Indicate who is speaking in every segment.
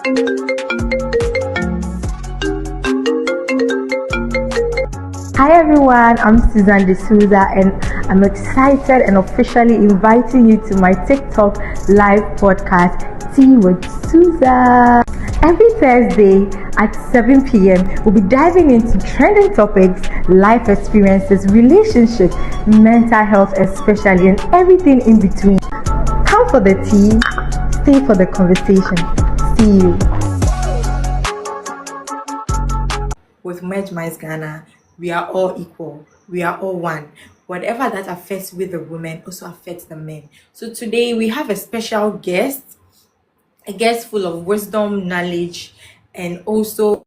Speaker 1: Hi everyone, I'm Susan D'Souza and I'm excited and officially inviting you to my TikTok live podcast, Tea with Susan. Every Thursday at 7 p.m., we'll be diving into trending topics, life experiences, relationships, mental health especially, and everything in between. Come for the tea, stay for the conversation. See you.
Speaker 2: With Merge Minds Ghana, we are all equal. We are all one. Whatever that affects with the women also affects the men. So today we have a special guest, a guest full of wisdom, knowledge, and also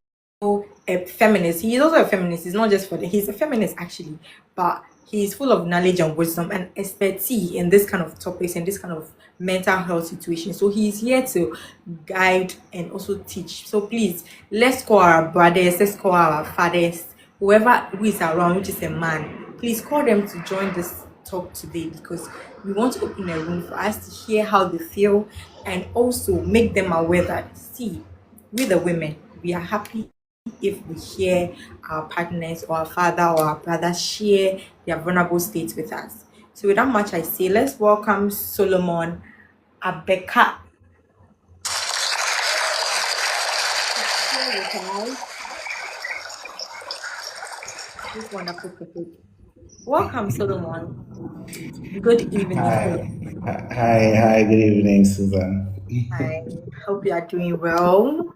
Speaker 2: a feminist. He is also a feminist. He's not just he's a feminist actually, but he's full of knowledge and wisdom and expertise in this kind of topics and this kind of mental health situation. So he's here to guide and also teach. So please, let's call our brothers, let's call our fathers, whoever who is around, which is a man. Please call them to join this talk today because we want to open a room for us to hear how they feel and also make them aware that, see, we the women, we are happy if we hear our partners or our father or our brother share their vulnerable states with us. So without much I say, let's welcome Solomon Abeka. This wonderful topic. Welcome, Solomon. Good evening.
Speaker 3: Hi, good evening, Susan.
Speaker 2: I hope you are doing well.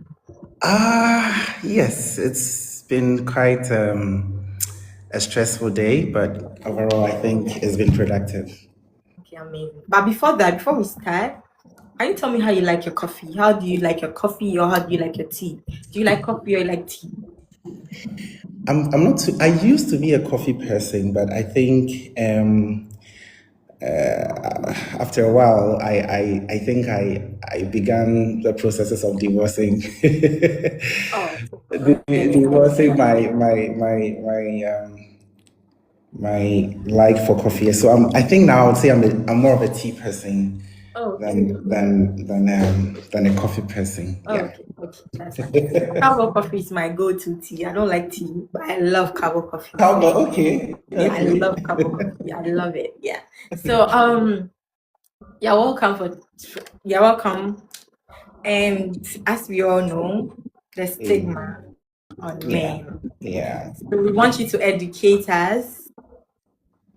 Speaker 3: Yes, it's been quite a stressful day, but overall, I think it's been productive.
Speaker 2: Okay, amazing. But before we start, can you tell me how you like your coffee? How do you like your coffee or how do you like your tea? Do you like coffee or you like tea?
Speaker 3: I'm not too, I used to be a coffee person, but I think after a while, I think I began the processes of divorcing,
Speaker 2: Oh,
Speaker 3: divorcing my like for coffee. So I think now I would say I'm more of a tea person
Speaker 2: okay.
Speaker 3: than a coffee person.
Speaker 2: Oh,
Speaker 3: Yeah.
Speaker 2: okay. That's fine. Carbo coffee is my go-to tea. I don't like tea, but I love carbo coffee.
Speaker 3: How about okay?
Speaker 2: Yeah, I
Speaker 3: Okay.
Speaker 2: love carbo coffee. I love it. Yeah. So you're welcome. And as we all know, the stigma on
Speaker 3: Yeah.
Speaker 2: men.
Speaker 3: Yeah.
Speaker 2: So we want you to educate us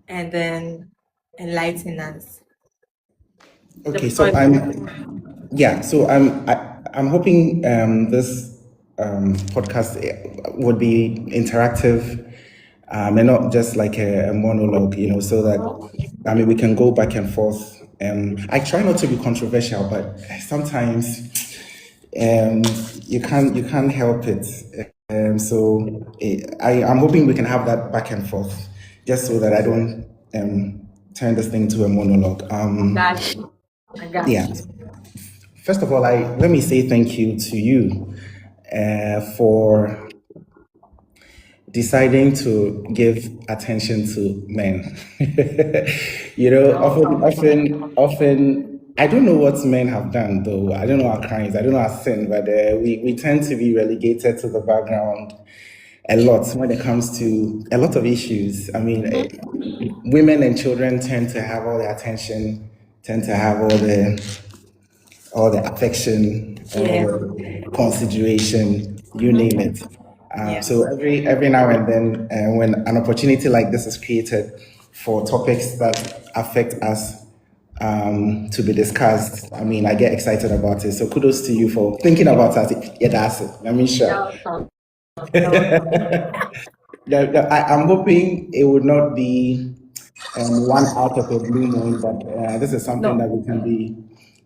Speaker 2: and then enlighten us.
Speaker 3: Okay. So I'm hoping this podcast would be interactive and not just like a monologue, so that we can go back and forth. I try not to be controversial, but sometimes you can't help it. I'm hoping we can have that back and forth, just so that I don't turn this thing to a monologue.
Speaker 2: I got
Speaker 3: Yeah.
Speaker 2: you.
Speaker 3: First of all, let me say thank you to you for deciding to give attention to men. Often, I don't know what men have done, though. I don't know our crimes, I don't know our sin, but we tend to be relegated to the background a lot when it comes to a lot of issues. Women and children tend to have all the attention, tend to have all the affection, all
Speaker 2: Yeah.
Speaker 3: the consideration, you name it.
Speaker 2: Yeah.
Speaker 3: So every now and then, when an opportunity like this is created for topics that affect us to be discussed, I get excited about it. So kudos to you for thinking about us. Yeah, that's it. Sure. I'm hoping it would not be one out of a blue moon, but this is something
Speaker 2: No.
Speaker 3: that we can be,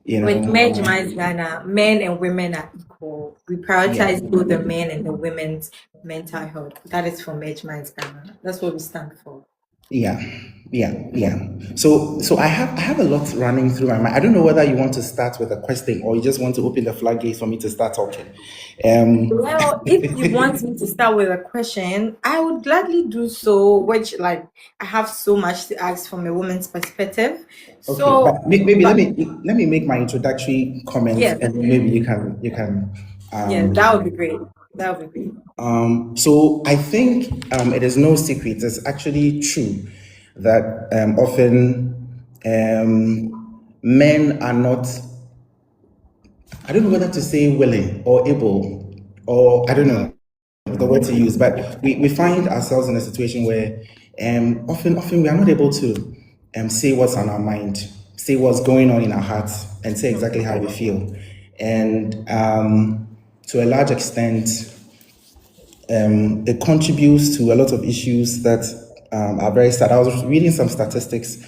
Speaker 2: With Merge Minds Ghana, men and women are equal. We prioritize both the men and the women's mental health. That is for Merge Minds Ghana. That's what we stand for.
Speaker 3: Yeah, yeah. So I have a lot running through my mind. I don't know whether you want to start with a question or you just want to open the floodgates for me to start talking. Um,
Speaker 2: Well, if you want me to start with a question, I would gladly do so, which like I have so much to ask from a woman's perspective.
Speaker 3: okay,
Speaker 2: So,
Speaker 3: but maybe
Speaker 2: but
Speaker 3: let me make my introductory comments
Speaker 2: yes,
Speaker 3: and maybe you can
Speaker 2: yes, that would be great. That would be great.
Speaker 3: so I think it is no secret. It's actually true that often men are not, I don't know whether to say willing or able, or I don't know the word to use, but we find ourselves in a situation where often we are not able to say what's on our mind, say what's going on in our hearts, and say exactly how we feel. And to a large extent, it contributes to a lot of issues that are very sad. I was reading some statistics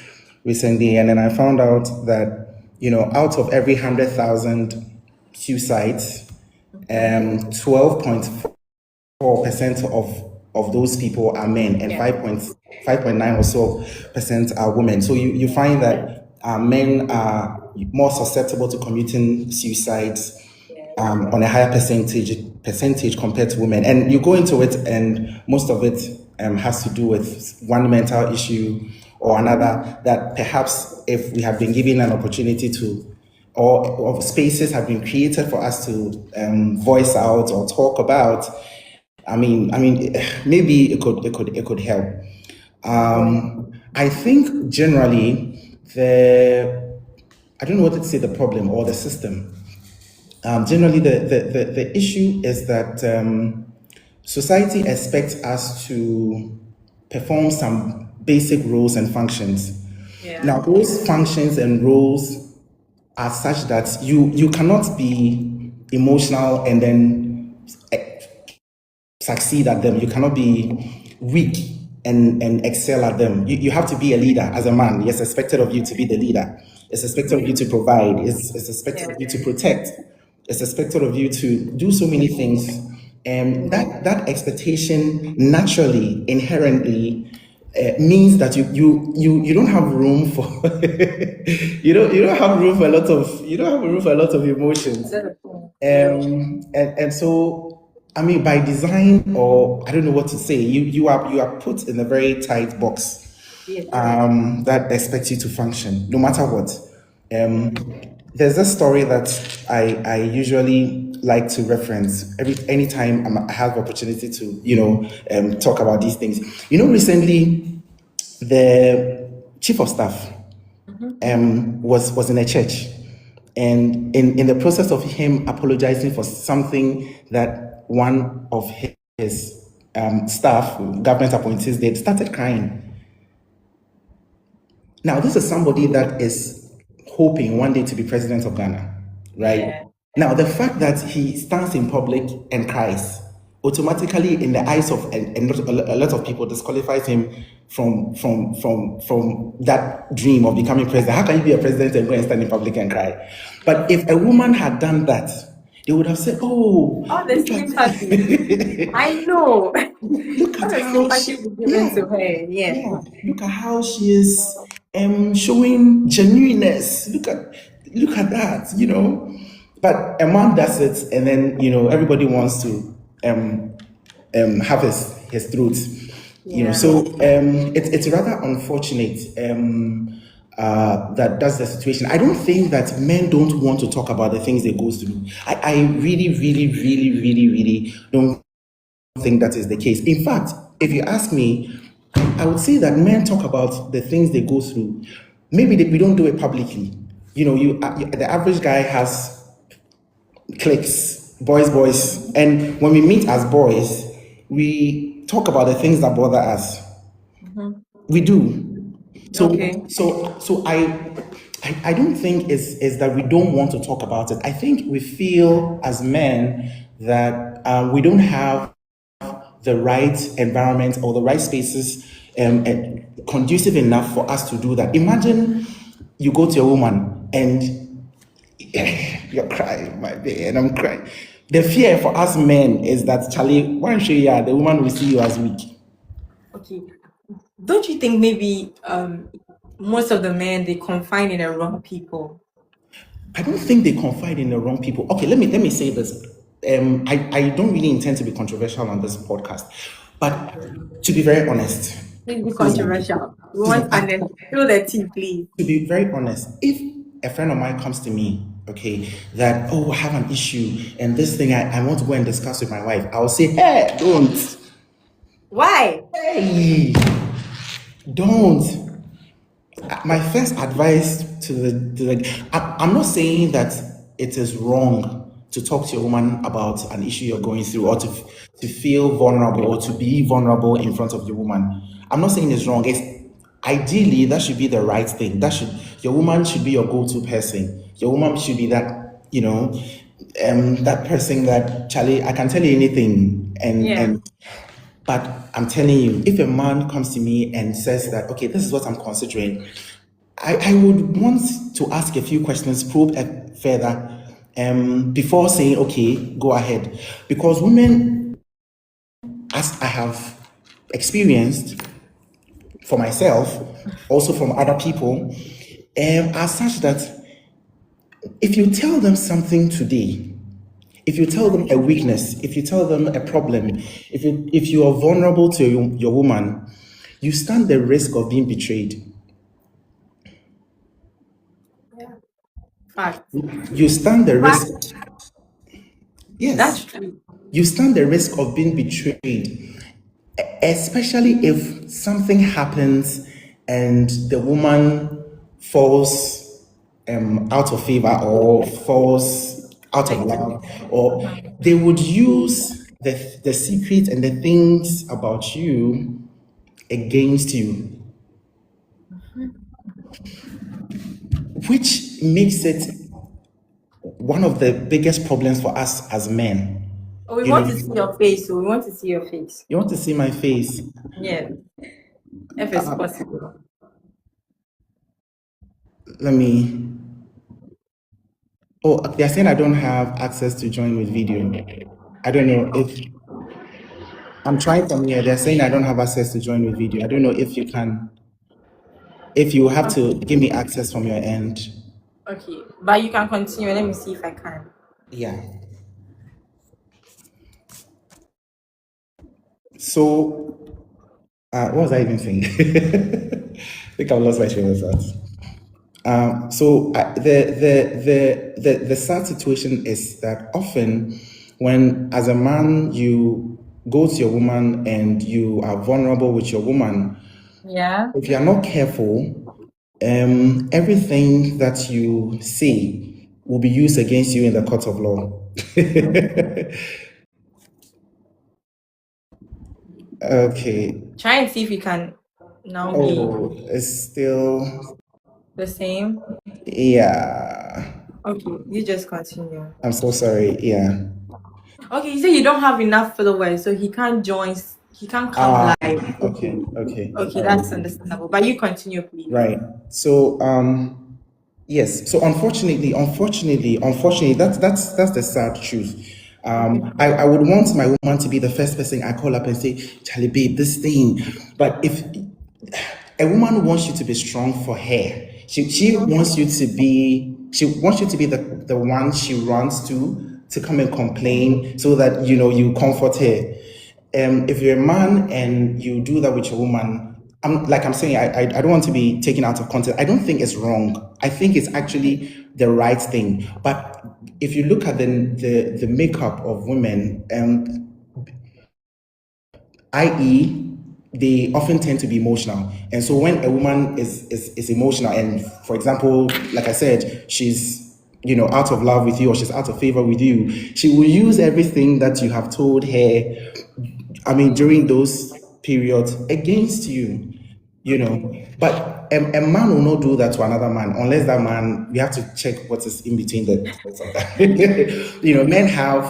Speaker 3: recently, and then I found out that out of every 100,000 suicides, 12.4% of those people are men, and
Speaker 2: Yeah.
Speaker 3: 5.9 or so percent are women. So you find that men are more susceptible to committing suicides on a higher percentage compared to women. And you go into it, and most of it has to do with one mental issue or another. That perhaps if we have been given an opportunity to, or spaces have been created for us to voice out or talk about, I mean, maybe it could help. I think generally I don't know what to say, the problem or the system. Generally, the issue is that society expects us to perform some basic roles and functions.
Speaker 2: Yeah.
Speaker 3: Now, those functions and roles are such that you cannot be emotional and then succeed at them. You cannot be weak and excel at them. You have to be a leader as a man. It's expected of you to be the leader. It's expected of you to provide. It's expected
Speaker 2: Yeah.
Speaker 3: of you to protect. It's expected of you to do so many things. And that expectation naturally, inherently, means that you don't have room for you don't have room for a lot of emotions. And so, I mean, by design, or I don't know what to say, you are put in a very tight box
Speaker 2: Yes.
Speaker 3: that expects you to function no matter what. Um, there's a story that I usually like to reference anytime I have opportunity to talk about these things. Recently the chief of staff was in a church, and in the process of him apologizing for something that one of his staff, government appointees, did, started crying. Now, this is somebody that is hoping one day to be president of Ghana, right?
Speaker 2: Yeah.
Speaker 3: Now, the fact that he stands in public and cries automatically, in the eyes of a lot of people, disqualifies him from that dream of becoming president. How can you be a president and go and stand in public and cry? But if a woman had done that, they would have said, "Oh,
Speaker 2: All the
Speaker 3: look
Speaker 2: sympathy. I know.
Speaker 3: look
Speaker 2: All
Speaker 3: at
Speaker 2: the
Speaker 3: how
Speaker 2: sympathy
Speaker 3: she,
Speaker 2: was given
Speaker 3: yeah,
Speaker 2: to her. Yeah.
Speaker 3: yeah, look at how she is showing genuineness. Look at that, But a man does it, and then everybody wants to have his throat.
Speaker 2: Yeah.
Speaker 3: So it's rather unfortunate that that's the situation. I don't think that men don't want to talk about the things they go through. I really, really, really, really, really don't think that is the case. In fact, if you ask me, I would say that men talk about the things they go through. Maybe we don't do it publicly. The average guy has cliques, boys, and when we meet as boys, we talk about the things that bother us. We do. So,
Speaker 2: Okay.
Speaker 3: I don't think is that we don't want to talk about it. I think we feel as men that we don't have the right environment or the right spaces conducive enough for us to do that. Imagine you go to a woman and you're crying, my baby, and I'm crying. The fear for us men is that, Charlie, one show, yeah, the woman will see you as weak.
Speaker 2: Okay. don't you think maybe most of the men they confine in the wrong people?
Speaker 3: I don't think they confide in the wrong people. Okay, let me say this. I don't really intend to be controversial on this podcast, but to be very honest,
Speaker 2: Please be
Speaker 3: Susan,
Speaker 2: controversial. We want
Speaker 3: Susan,
Speaker 2: and then spill the tea, please.
Speaker 3: to be very honest, if a friend of mine comes to me, okay, that I have an issue and this thing I want to go and discuss with my wife, I'll say, hey, don't.
Speaker 2: Why?
Speaker 3: Hey, don't. My first advice I'm not saying that it is wrong to talk to a woman about an issue you're going through, or to feel vulnerable, or to be vulnerable in front of your woman. I'm not saying it's wrong. It's ideally that should be the right thing. Your woman should be your go-to person. Your woman should be that, that person that, Charlie, I can tell you anything,
Speaker 2: Yeah.
Speaker 3: but I'm telling you, if a man comes to me and says that, okay, this is what I'm considering, I would want to ask a few questions, probe further, before saying, okay, go ahead. Because women, as I have experienced for myself, also from other people, are such that if you tell them something today, if you tell them a weakness, if you tell them a problem, if you are vulnerable to your woman, you stand the risk of being betrayed.
Speaker 2: Fact.
Speaker 3: You stand the risk.
Speaker 2: Fact.
Speaker 3: Yes.
Speaker 2: That's true.
Speaker 3: You stand the risk of being betrayed, especially if something happens and the woman falls out of favor, or falls out of love, or they would use the secret and the things about you against you, which makes it one of the biggest problems for us as men.
Speaker 2: Oh, we
Speaker 3: You
Speaker 2: want
Speaker 3: know,
Speaker 2: to see your face. So we want to see your face.
Speaker 3: you want to see my face?
Speaker 2: Yeah. If it's possible.
Speaker 3: Let me. Oh, they're saying I don't have access to join with video. I don't know if I'm trying from here. They're saying I don't have access to join with video. I don't know if you can. If you have to give me access from your end.
Speaker 2: Okay. But you can continue. Let me see if I can.
Speaker 3: Yeah. So, what was I even saying? I think I've lost my train of thought. So the sad situation is that often, when as a man you go to your woman and you are vulnerable with your woman,
Speaker 2: Yeah.
Speaker 3: if you are not careful, everything that you say will be used against you in the court of law. Okay.
Speaker 2: Try and see if you can now
Speaker 3: Oh,
Speaker 2: be
Speaker 3: it's still,
Speaker 2: the same.
Speaker 3: yeah.
Speaker 2: Okay. You just continue.
Speaker 3: I'm so sorry. Yeah.
Speaker 2: Okay. You say you don't have enough followers, so he can't join. He can't come live.
Speaker 3: Okay.
Speaker 2: Okay,
Speaker 3: All
Speaker 2: that's
Speaker 3: right.
Speaker 2: understandable. But you continue, please.
Speaker 3: Right. So, yes. So unfortunately, that's the sad truth. I would want my woman to be the first person I call up and say, Charlie, babe, this thing. But if a woman wants you to be strong for her, she wants you to be, the one she runs to come and complain, so that you comfort her. If you're a man and you do that with your woman, I'm saying, I don't want to be taken out of context. I don't think it's wrong. I think it's actually the right thing. But if you look at the makeup of women, i.e., they often tend to be emotional. And so when a woman is emotional, and for example, like I said, she's out of love with you, or she's out of favor with you, she will use everything that you have told her, during those periods, against you. But a man will not do that to another man, unless that man, we have to check what is in between the thoughts of that. Men have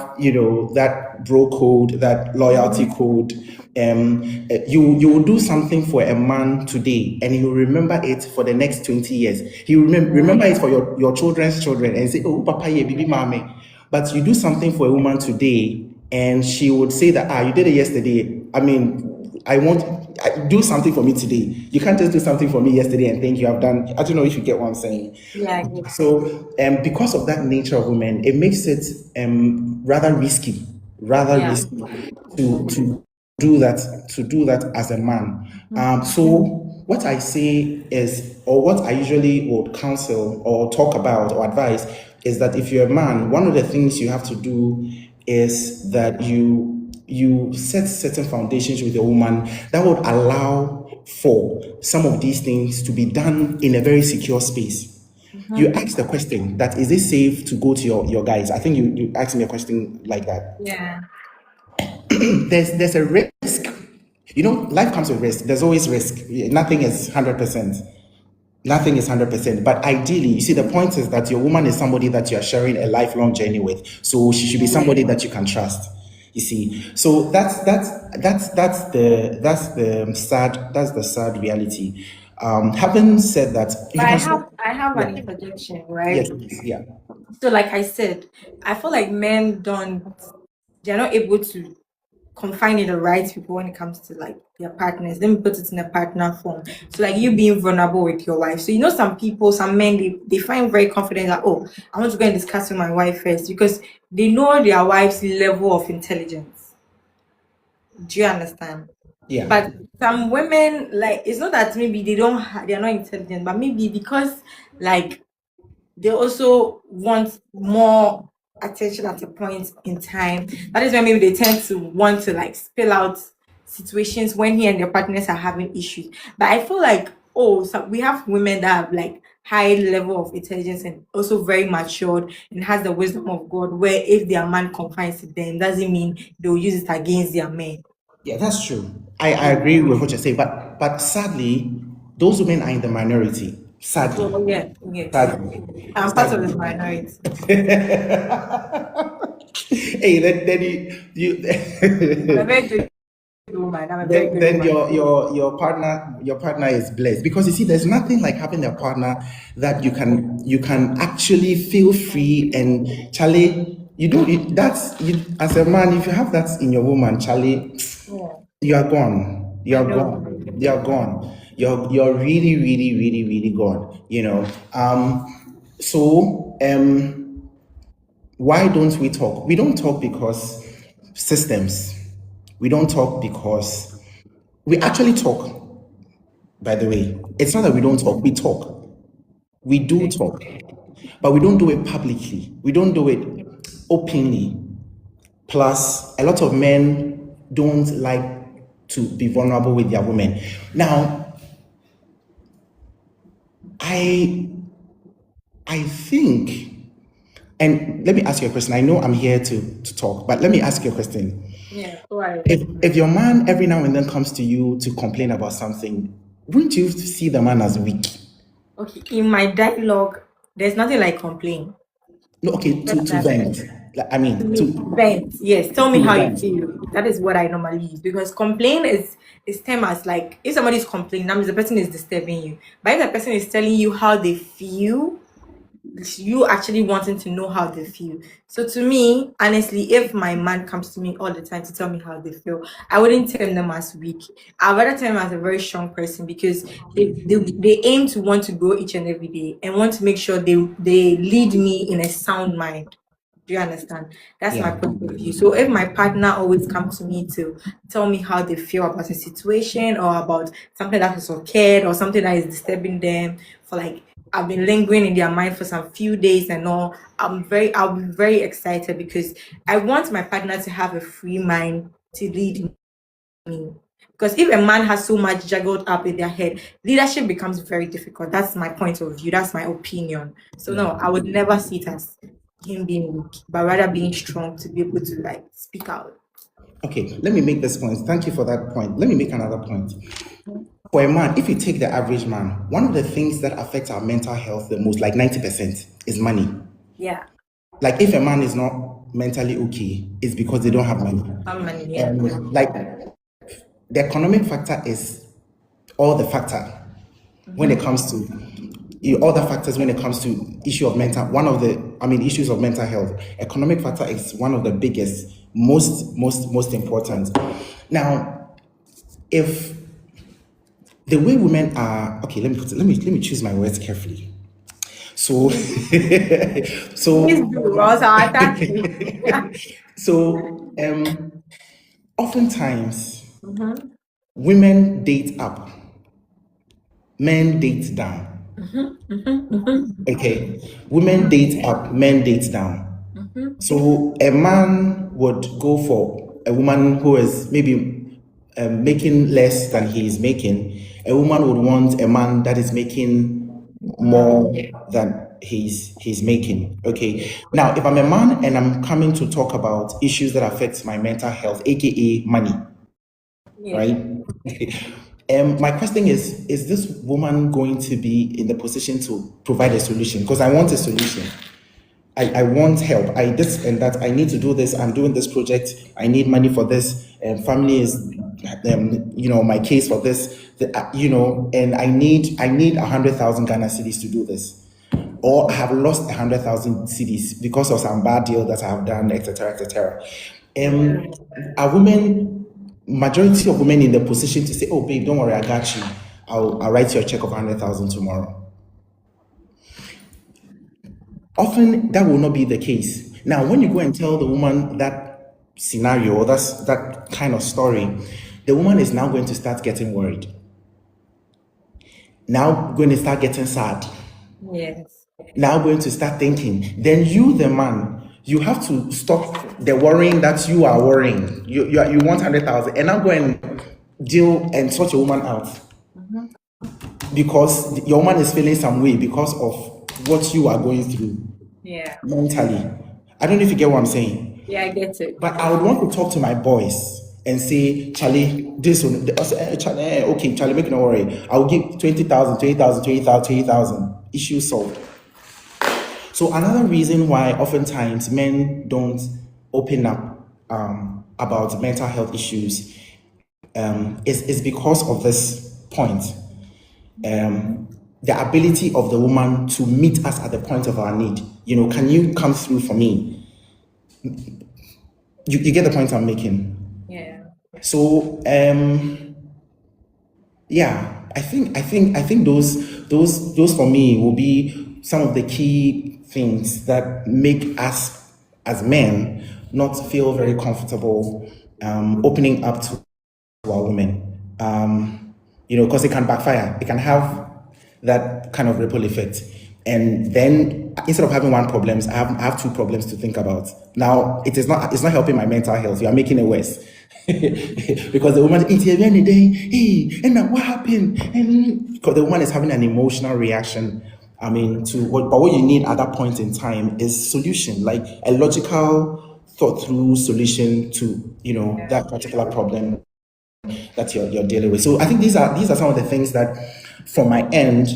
Speaker 3: that bro code, that loyalty code. You will do something for a man today, and he will remember it for the next 20 years. He will remember it for your children's children, and say, oh papa, yeah, baby mommy. But you do something for a woman today, and she would say that, you did it yesterday. do something for me today. You can't just do something for me yesterday and think you have done. I don't know if you get what I'm saying.
Speaker 2: Yeah, I get
Speaker 3: So, because of that nature of women, it makes it rather risky,
Speaker 2: Yeah.
Speaker 3: to do that as a man. So what I say is, or what I usually would counsel or talk about or advise is that if you're a man, one of the things you have to do is that you set certain foundations with your woman that would allow for some of these things to be done in a very secure space. You ask the question that, is it safe to go to your guys? I think you asked me a question like that.
Speaker 2: Yeah.
Speaker 3: There's a risk. Life comes with risk. There's always risk. Nothing is 100%. Nothing is 100%. But ideally, you see, the point is that your woman is somebody that you are sharing a lifelong journey with. So she should be somebody that you can trust. You see, so that's the sad reality. Having said that,
Speaker 2: But I have an interjection, right?
Speaker 3: yes, yeah.
Speaker 2: So like I said, I feel like men they're not able to confine in the right people when it comes to like their partners. Let me put it in a partner form. So like you being vulnerable with your wife. So some people, some men, they find very confident that, oh, I want to go and discuss with my wife first because they know their wife's level of intelligence. Do you understand?
Speaker 3: Yeah.
Speaker 2: But some women, like, it's not that maybe they're not intelligent, but maybe because like they also want more attention at a point in time. That is when maybe they tend to want to like spill out situations when he and their partners are having issues. But I feel like, so we have women that have like high level of intelligence and also very matured and has the wisdom of God, where if their man confines to them, doesn't mean they'll use it against their men.
Speaker 3: Yeah, that's true. I agree with what you're saying, but sadly, those women are in the minority. Sadly.
Speaker 2: So yeah.
Speaker 3: Sadly.
Speaker 2: I'm part of the minority.
Speaker 3: Hey, then you
Speaker 2: I'm a very good woman. I'm a very good
Speaker 3: then
Speaker 2: woman.
Speaker 3: your partner is blessed, because you see, there's nothing like having a partner that you can actually feel free and Charlie. As a man, if you have that in your woman, Charlie, you are gone. You are gone. You are gone. You're really, really, really, really gone. Why don't we talk? We don't talk because systems. We don't talk because we actually talk. By the way, it's not that we don't talk. We talk. We do talk, but we don't do it publicly. We don't do it openly. Plus, a lot of men don't like to be vulnerable with their women. Now, I think, and let me ask you a question. I know I'm here to talk, but let me ask you a question.
Speaker 2: Yeah, right.
Speaker 3: If your man every now and then comes to you to complain about something, wouldn't you see the man as weak?
Speaker 2: Okay, in my dialogue, there's nothing like complain.
Speaker 3: No, okay, to vent.
Speaker 2: To vent. Yes, tell me how you feel. That is what I normally use, because complain is termed as like, if somebody is complaining, that means the person is disturbing you. But if the person is telling you how they feel, you actually wanting to know how they feel. So to me, honestly, if my man comes to me all the time to tell me how they feel, I wouldn't tell them as weak. I'd rather tell them as a very strong person, because they aim to want to grow each and every day and want to make sure they lead me in a sound mind. Do you understand? That's my point of view. So if my partner always comes to me to tell me how they feel about a situation or about something that has occurred or something that is disturbing them, for like I've been lingering in their mind for some few days and all, I'll be very excited, because I want my partner to have a free mind to lead me. Because if a man has so much juggled up in their head, leadership becomes very difficult. That's my point of view. That's my opinion. So no, I would never see it as him being weak, but rather being strong to be able to like speak out.
Speaker 3: Okay, let me make this point. Thank you for that point. Let me make another point. For a man, if you take the average man, one of the things that affects our mental health the most, like 90%, is money.
Speaker 2: Yeah.
Speaker 3: Like if a man is not mentally okay, it's because they don't have money.
Speaker 2: Yeah.
Speaker 3: Like the economic factor is all the factor when it comes to other factors when it comes to issues of mental health. Economic factor is one of the biggest, most important. Now, if the way women are, okay, let me put it, let me choose my words carefully. So, so,
Speaker 2: Please do, or else I'll attack you.
Speaker 3: so, oftentimes women date up, men date down. Okay, women date up, men date down. So a man would go for a woman who is maybe making less than he is making. A woman would want a man that is making more than he's making. Okay. Now, if I'm a man and I'm coming to talk about issues that affect my mental health, aka money, right? My question is this woman going to be in the position to provide a solution? Because I want a solution. I want help. I this and that. I need to do this. I'm doing this project. I need money for this. Family is, my case for this. And I need 100,000 Ghana cedis to do this, or I have lost 100,000 cedis because of some bad deal that I have done, etc., etc. Are women, majority of women in the position to say, "Oh, babe, don't worry, I got you. I'll write you a check of 100,000 tomorrow." Often that will not be the case. Now, when you go and tell the woman that scenario or that kind of story, the woman is now going to start getting worried. Now going to start getting sad.
Speaker 2: Yes.
Speaker 3: Now going to start thinking. Then you, the man, you have to stop the worrying that you are worrying. You want 100,000 and now go and deal and sort your woman out. Because your woman is feeling some way because of what you are going through mentally. I don't know if you get what I'm saying.
Speaker 2: Yeah, I get it.
Speaker 3: But I would want to talk to my boys and say, Charlie, this one, Charlie, okay, Charlie, make no worry. I will give 20,000, 20,000, 20,000, 20,000. Issue solved. So another reason why oftentimes men don't open up about mental health issues is because of this point. The ability of the woman to meet us at the point of our need. Can you come through for me? You get the point I'm making.
Speaker 2: Yeah.
Speaker 3: So I think those for me will be some of the key things that make us as men not feel very comfortable opening up to our women. Because it can backfire. It can have that kind of ripple effect. And then instead of having one problem, I have two problems to think about. Now it's not helping my mental health. You are making it worse. Because the woman is here any day, hey, and what happened? And because the woman is having an emotional reaction. But what you need at that point in time is solution, like a logical, thought through solution to that particular problem that you're dealing with. So I think these are some of the things that, from my end,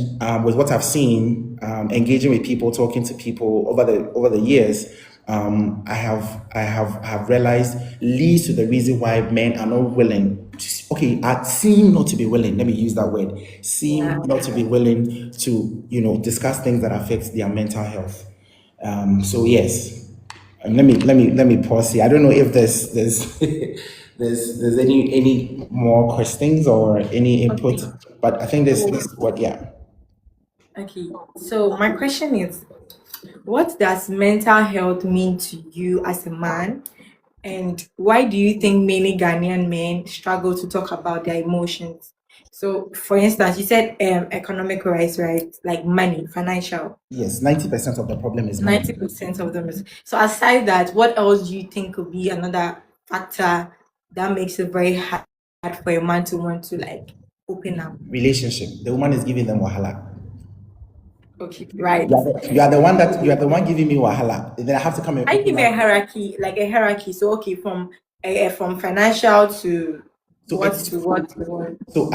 Speaker 3: with what I've seen, engaging with people, talking to people over the years, I have realized leads to the reason why men are not willing to, seem not to be willing. Let me use that word. Seem not to be willing to discuss things that affect their mental health. So yes, let me pause here. I don't know if there's there's any more questions or any input, but I think this is what,
Speaker 2: Okay. So my question is, what does mental health mean to you as a man? And why do you think many Ghanaian men struggle to talk about their emotions? So, for instance, you said economic rights, right? Like money, financial.
Speaker 3: Yes, 90% of the problem is money.
Speaker 2: 90% of them is. So, aside that, what else do you think could be another factor that makes it very hard for a man to want to open up?
Speaker 3: Relationship. The woman is giving them wahala.
Speaker 2: Okay, right.
Speaker 3: You are the one giving me wahala. Then I have to come and
Speaker 2: I give a hierarchy, like a hierarchy. So okay, from financial to what.
Speaker 3: So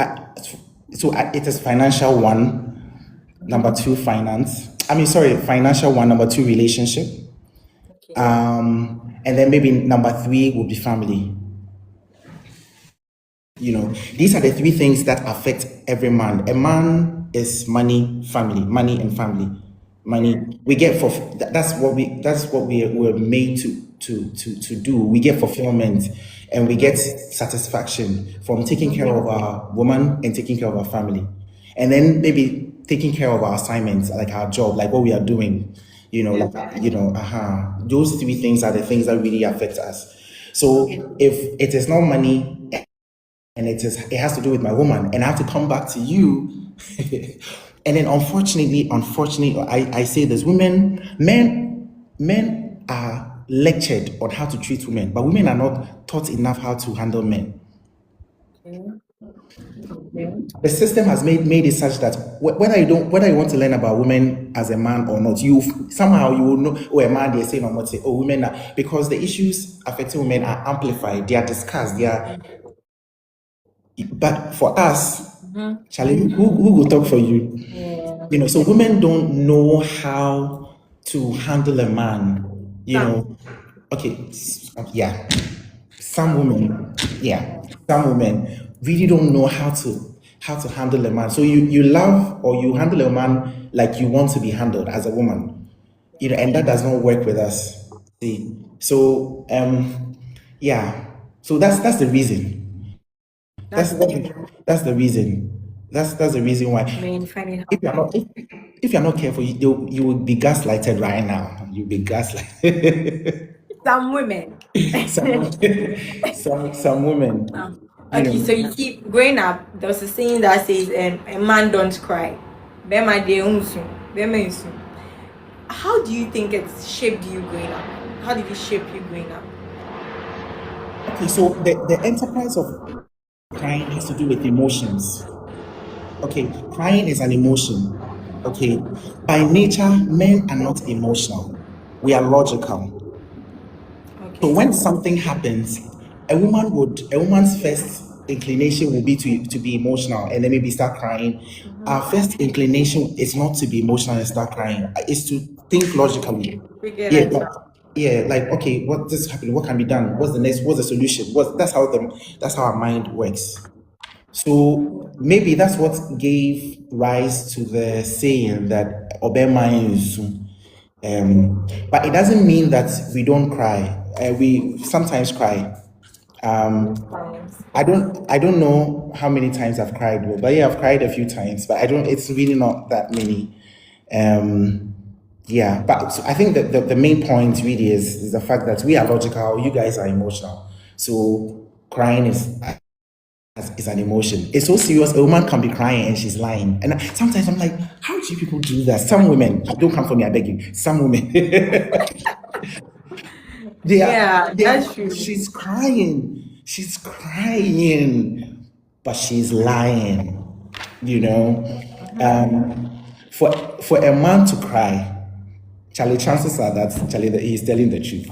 Speaker 3: it is financial one, number two finance. Financial one, number two relationship. Okay. And then maybe number three would be family. These are the three things that affect every man. A man is money, family, money and family. Money we get for that's what we were made to to do. We get fulfillment and we get satisfaction from taking care of our woman and taking care of our family. And then maybe taking care of our assignments, like our job, like what we are doing, those three things are the things that really affect us. So if it is not money and it has to do with my woman, and I have to come back to you. And then unfortunately, I say this: men are lectured on how to treat women, but women are not taught enough how to handle men. The system has made it such that whether you want to learn about women as a man or not, you will know. Oh, a man, they're saying or not say, oh, women are, because the issues affecting women are amplified, they are discussed, but for us, Charlie, who will talk for you? Yeah. So women don't know how to handle a man. Okay, yeah. Some women really don't know how to handle a man. So you love or you handle a man like you want to be handled as a woman, and that does not work with us. See, so so that's the reason. That's the reason. That's the reason why. If you're not careful, you will be gaslighted right now. You'll be gaslighted.
Speaker 2: Some women.
Speaker 3: some women.
Speaker 2: Okay, so you keep growing up. There's a saying that says, "A man don't cry." How do you think it shaped you growing up? How did it shape you growing up?
Speaker 3: Okay, so the enterprise of crying has to do with emotions. Okay, crying is an emotion. Okay, by nature, men are not emotional. We are logical. Okay. So when something happens, a woman's first inclination will be to be emotional and then maybe start crying. Our first inclination is not to be emotional and start crying. It's to think logically. Like, okay, what this happened? What can be done? What's the solution? That's how our mind works. So maybe that's what gave rise to the saying that Obema is. But it doesn't mean that we don't cry. We sometimes cry. I don't know how many times I've cried, but yeah, I've cried a few times. But it's really not that many. But I think that the main point really is the fact that we are logical, you guys are emotional. So crying is an emotion. It's so serious. A woman can be crying and she's lying. And sometimes I'm like, how do people do that? Some women, don't come for me, I beg you. Some women. That's true. She's crying, but she's lying. For a man to cry, Charlie, chances are that he's telling the truth.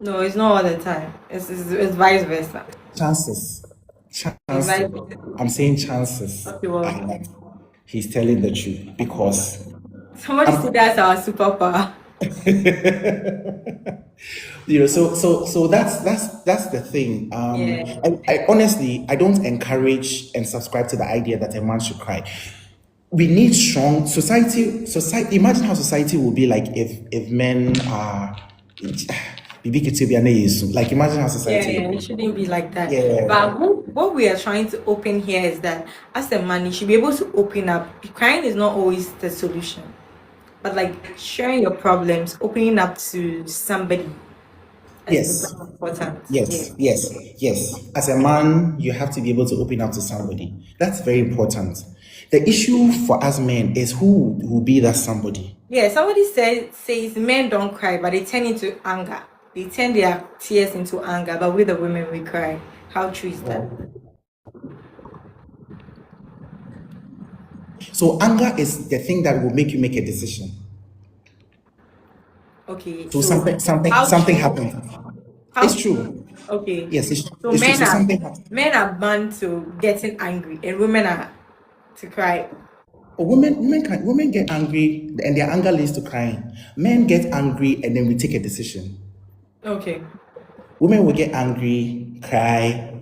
Speaker 2: No, it's not all the time. It's vice versa.
Speaker 3: Chances. I'm saying chances. Okay, well, he's telling the truth because
Speaker 2: somebody said that's our superpower.
Speaker 3: So that's the thing. I honestly, I don't encourage and subscribe to the idea that a man should cry. We need strong society. Imagine how society will be like if men are like, imagine how society.
Speaker 2: It shouldn't be like that. But what we are trying to open here is that as a man, you should be able to open up. Crying is not always the solution, but like sharing your problems, opening up to somebody.
Speaker 3: Yes.
Speaker 2: Important.
Speaker 3: Yes. As a man, you have to be able to open up to somebody. That's very important. The issue for us men is who will be that somebody.
Speaker 2: Yeah, somebody says men don't cry, but they turn into anger. They turn their tears into anger, but with the women we cry. How true is that?
Speaker 3: So anger is the thing that will make you make a decision.
Speaker 2: Okay.
Speaker 3: So something happened. It's true.
Speaker 2: Okay.
Speaker 3: Yes, it's
Speaker 2: so
Speaker 3: true.
Speaker 2: Men are born to getting angry, and women are to cry.
Speaker 3: Women get angry, and their anger leads to crying. Men get angry, and then we take a decision.
Speaker 2: Okay.
Speaker 3: Women will get angry, cry,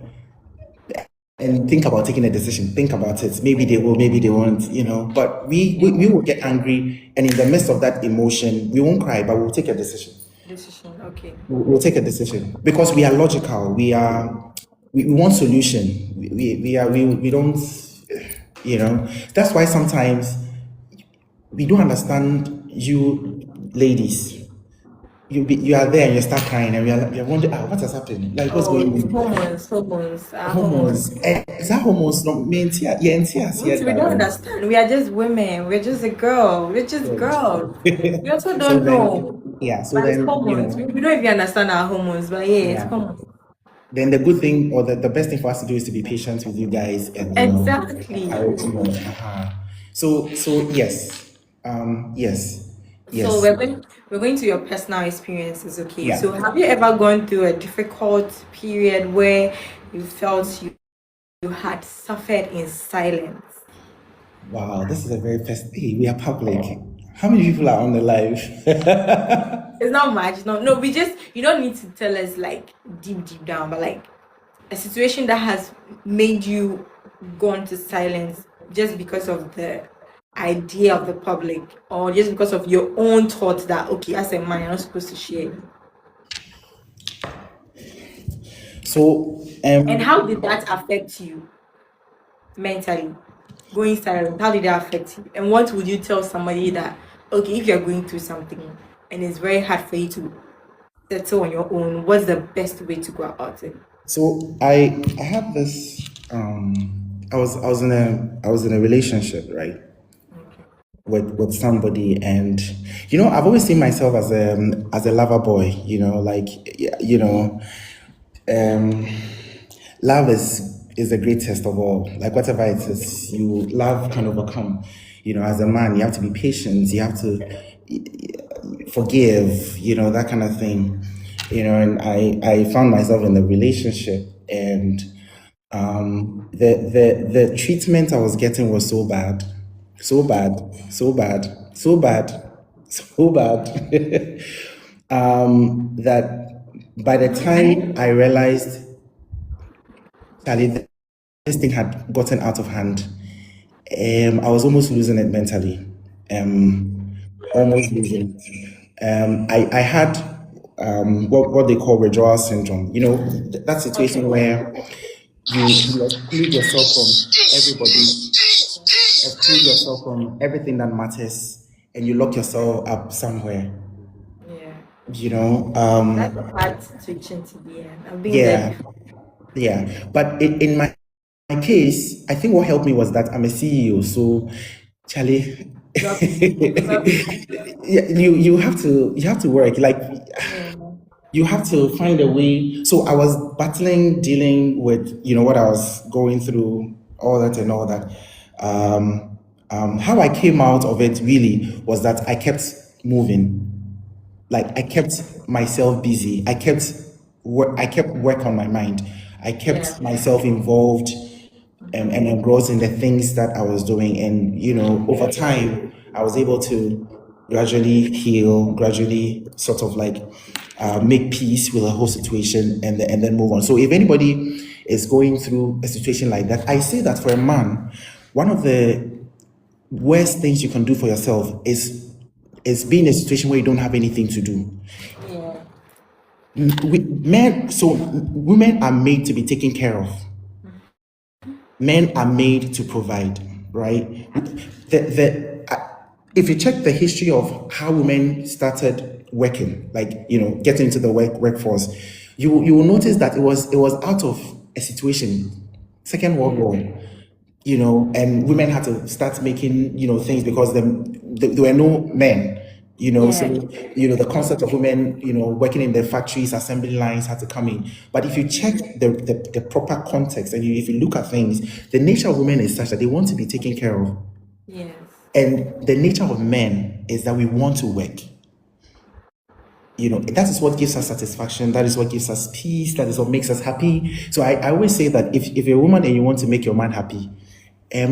Speaker 3: and think about taking a decision. Think about it. Maybe they will, maybe they won't, But we will get angry, and in the midst of that emotion, we won't cry, but we'll take a decision.
Speaker 2: Decision. Okay.
Speaker 3: We'll take a decision because we are logical. We want solution. We don't, that's why sometimes we don't understand you ladies. You are there and you start crying and we are wondering, what has happened? Like, what's
Speaker 2: Oh,
Speaker 3: going
Speaker 2: it's
Speaker 3: on?
Speaker 2: hormones.
Speaker 3: Hormones. Is that hormones? No,
Speaker 2: We don't understand. We are just women. We're just a girl. We're just girls. We also don't know.
Speaker 3: So
Speaker 2: But it's
Speaker 3: then,
Speaker 2: hormones. We don't even understand our hormones, but it's hormones.
Speaker 3: then the good thing or the best thing for us to do is to be patient with you guys and
Speaker 2: Exactly.
Speaker 3: So yes, yes.
Speaker 2: So we're going to your personal experiences, okay?
Speaker 3: Yeah.
Speaker 2: So have you ever gone through a difficult period where you felt you had suffered in silence?
Speaker 3: Wow, this is a very first. Hey, we are public. How many people are on the live?
Speaker 2: It's not much. No, we just, you don't need to tell us like deep down, but like a situation that has made you go into silence just because of the idea of the public, or just because of your own thoughts that, okay, as a man, you're not supposed to share.
Speaker 3: So,
Speaker 2: and how did that affect you mentally? Going silent, how did that affect you? And what would you tell somebody that, okay, if you're going through something and it's very hard for you to settle on your own, what's the best way to go about it?
Speaker 3: So I have this. I was in a relationship, right? Okay. With somebody, and I've always seen myself as a lover boy. Love is the greatest of all. Like whatever it is, love can overcome. As a man, you have to be patient. You have to forgive. That kind of thing. And I found myself in a relationship, and the treatment I was getting was so bad, that by the time I realized, Charlie, this thing had gotten out of hand, I was almost losing it mentally. Almost losing it. I had what they call withdrawal syndrome. That situation where you exclude yourself from everybody, exclude yourself from everything that matters, and you lock yourself up somewhere.
Speaker 2: That's a hard situation to be in. I've been there.
Speaker 3: Yeah. But in my case, I think what helped me was that I'm a CEO. So, Charlie, you have to work. Like, you have to find a way. So I was dealing with, what I was going through, all that and all that. How I came out of it really was that I kept moving. Like I kept myself busy. I kept work on my mind. I kept myself involved and engrossed in the things that I was doing. And, over time, I was able to gradually heal, gradually sort of like make peace with the whole situation and then move on. So if anybody is going through a situation like that, I say that for a man, one of the worst things you can do for yourself is being in a situation where you don't have anything to do. Women are made to be taken care of. Men are made to provide, right? If you check the history of how women started working, like getting into the workforce, you will notice that it was out of a situation, Second World War, and women had to start making things because there were no men. So the concept of women working in the factories, assembly lines had to come in. But if you check the proper context and if you look at things, the nature of women is such that they want to be taken care of.
Speaker 2: Yes.
Speaker 3: And the nature of men is that we want to work. That is what gives us satisfaction. That is what gives us peace. That is what makes us happy. So I always say that if you're a woman and you want to make your man happy,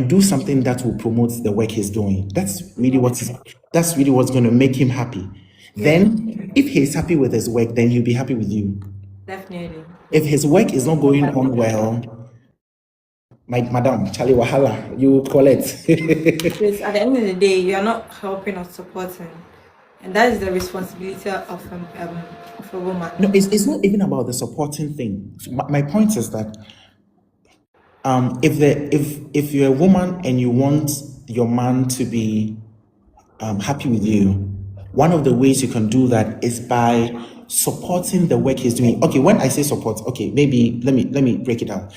Speaker 3: do something that will promote the work he's doing. That's really what's going to make him happy. Then, if he's happy with his work, then he'll be happy with you.
Speaker 2: Definitely.
Speaker 3: If his work is not going on well, Madam Charlie Wahala, you call it.
Speaker 2: Because at the end of the day, you are not helping or supporting. And that is the responsibility of a woman.
Speaker 3: No, it's not even about the supporting thing. So my point is that if you're a woman and you want your man to be happy with you, one of the ways you can do that is by supporting the work he's doing. Okay, when I say support, okay, maybe let me break it down.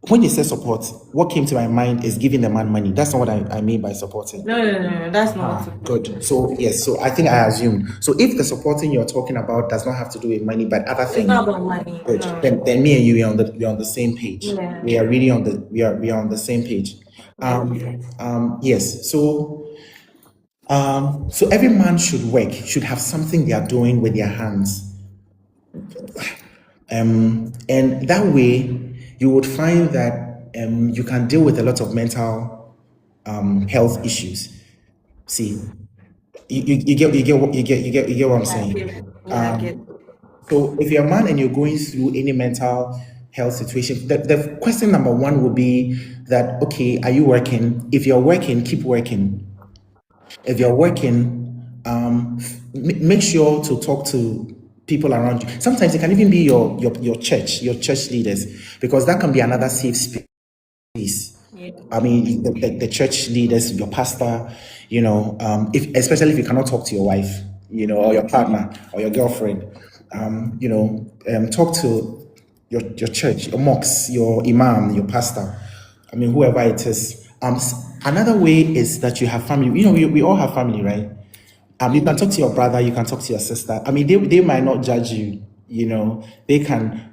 Speaker 3: When you say support, what came to my mind is giving the man money. That's not what I mean by supporting.
Speaker 2: No, that's not what.
Speaker 3: Good. So yes, so I think I assumed. So if the supporting you're talking about does not have to do with money, but other
Speaker 2: It's
Speaker 3: things,
Speaker 2: not about money.
Speaker 3: good.
Speaker 2: No.
Speaker 3: Then me and you we're on the same page.
Speaker 2: Yeah.
Speaker 3: We are really on the we are on the same page. Yes. So every man should have something they are doing with their hands. And that way you would find that you can deal with a lot of mental health issues. See, you get what I'm saying.
Speaker 2: Yeah, I get.
Speaker 3: So if you're a man and you're going through any mental health situation, the question number one will be that, okay, are you working? If you're working, keep working. If you're working, make sure to talk to people around you. Sometimes it can even be your church leaders, because that can be another safe space.
Speaker 2: Yeah.
Speaker 3: I mean, the church leaders, your pastor, especially if you cannot talk to your wife, or your partner or your girlfriend, talk to your church, your mosque, your imam, your pastor. I mean, whoever it is. Another way is that you have family. We all have family, right? You can talk to your brother, you can talk to your sister. I mean, they might not judge you, they can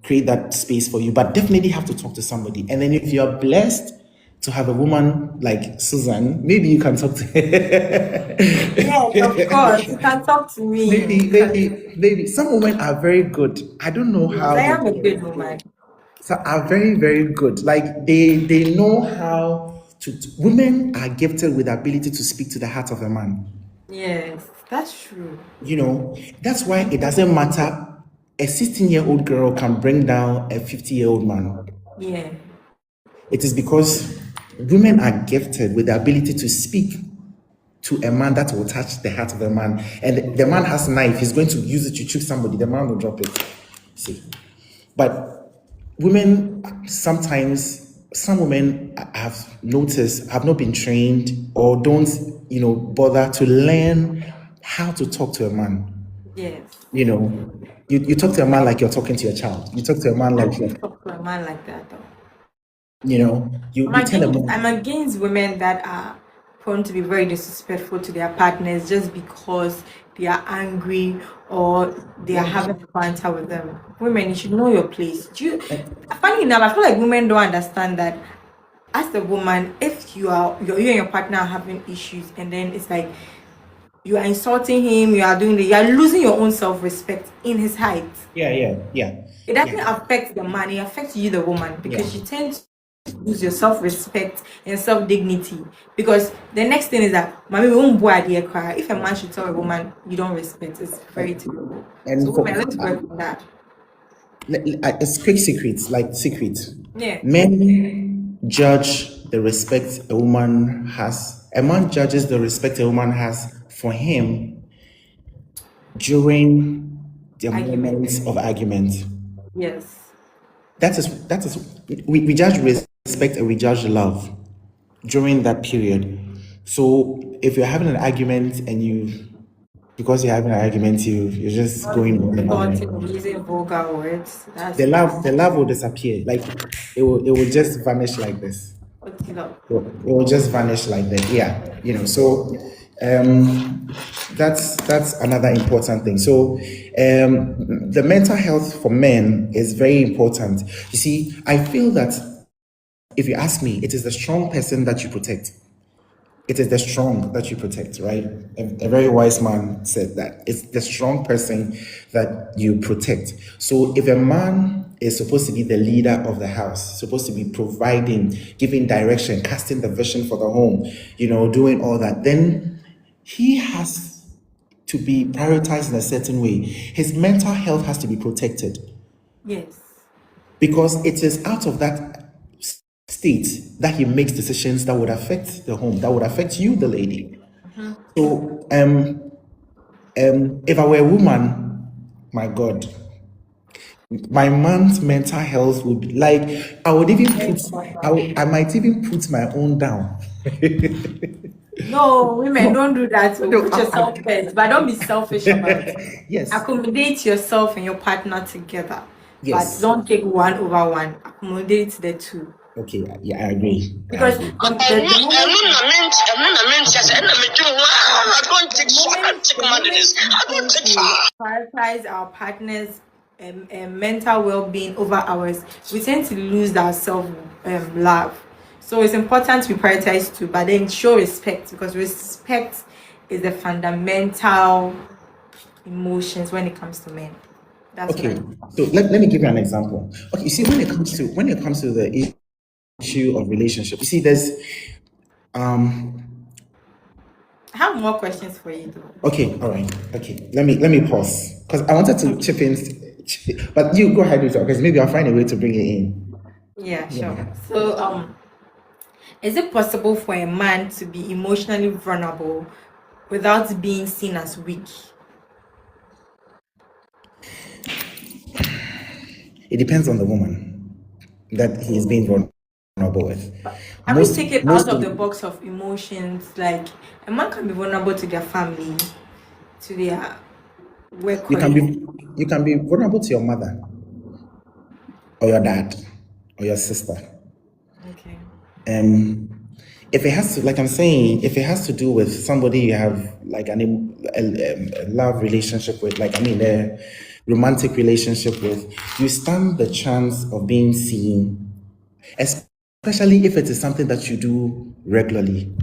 Speaker 3: create that space for you, but definitely have to talk to somebody. And then if you're blessed to have a woman like Susan, maybe you can talk to her.
Speaker 2: Yes, of course. You can talk to me.
Speaker 3: Maybe. Some women are very good. I don't know how.
Speaker 2: I am a good woman.
Speaker 3: So are very, very good. Like they know how to. Women are gifted with the ability to speak to the heart of a man.
Speaker 2: Yes, that's true.
Speaker 3: That's why it doesn't matter. A 16-year-old girl can bring down a 50-year-old man.
Speaker 2: Yeah.
Speaker 3: It is because women are gifted with the ability to speak to a man that will touch the heart of a man. And the man has a knife, he's going to use it to choke somebody, the man will drop it. See. But women, sometimes, some women have noticed, have not been trained or don't, bother to learn how to talk to a man.
Speaker 2: Yes.
Speaker 3: You talk to a man like you're talking to your child. You talk to a man like you're...
Speaker 2: talk to a man like that, though.
Speaker 3: I'm
Speaker 2: against women that are prone to be very disrespectful to their partners just because they are angry or they are having a banter with them. Women, you should know your place. Funny enough, I feel like women don't understand that as a woman, if you and your partner are having issues and then it's like you are insulting him, you are losing your own self-respect in his height.
Speaker 3: Yeah.
Speaker 2: It doesn't affect the man, it affects you, the woman, because you tend to lose your self-respect and self-dignity. Because the next thing is that if a man should tell a woman you don't respect, it's very terrible. And so women, let's work on that.
Speaker 3: It's quick secrets,
Speaker 2: Yeah.
Speaker 3: Men judge the respect a woman has. A man judges the respect a woman has for him during the moments of argument.
Speaker 2: Yes.
Speaker 3: That is we judge respect and we judge love during that period. So if you're having an argument and because you're having an argument, you're just going on
Speaker 2: using vulgar words.
Speaker 3: The love will disappear. Like it will just vanish like this. It will just vanish like that. Yeah. So that's another important thing. So the mental health for men is very important. You see, I feel that if you ask me, it is the strong person that you protect. It is the strong that you protect, right? A very wise man said that. It's the strong person that you protect. So if a man is supposed to be the leader of the house, supposed to be providing, giving direction, casting the vision for the home, doing all that, then he has to be prioritized in a certain way. His mental health has to be protected.
Speaker 2: Yes.
Speaker 3: Because it is out of that state that he makes decisions that would affect the home, that would affect you, the lady. So If I were a woman, my God, my man's mental health would be like, I would even put, I might even put my own down.
Speaker 2: No, women don't do that. So
Speaker 3: No,
Speaker 2: put yourself first, but don't be selfish about it.
Speaker 3: yes,
Speaker 2: Accommodate yourself and your partner together, but
Speaker 3: yes.
Speaker 2: don't take one over one. Accommodate the two.
Speaker 3: Okay, yeah, I agree. I
Speaker 2: Because
Speaker 3: agree.
Speaker 2: the moment we prioritize our partner's mental well-being over ours, we tend to lose our self-love. So it's important we prioritize too, but then show respect, because respect is the fundamental emotions when it comes to men. That's what
Speaker 3: Okay, so let me give you an example. Okay, you see, when it comes to the issue of relationship, you see, there's
Speaker 2: I have more questions for you though.
Speaker 3: okay, all right, okay. Let me pause because I wanted to chip in, but you go ahead with it because maybe I'll find a way to bring it in.
Speaker 2: Yeah, sure. So, is it possible for a man to be emotionally vulnerable without being seen as weak?
Speaker 3: It depends on the woman that he is being vulnerable with.
Speaker 2: Can we take it out of
Speaker 3: of-
Speaker 2: the box of emotions? Like, a man can be vulnerable to their family, to their work
Speaker 3: you
Speaker 2: colleagues.
Speaker 3: can be vulnerable to your mother or your dad or your sister.
Speaker 2: Okay.
Speaker 3: If it has to, like I'm saying, if it has to do with somebody you have like a love relationship with, like I mean a romantic relationship with, you stand the chance of being seen, especially if it is something that you do regularly.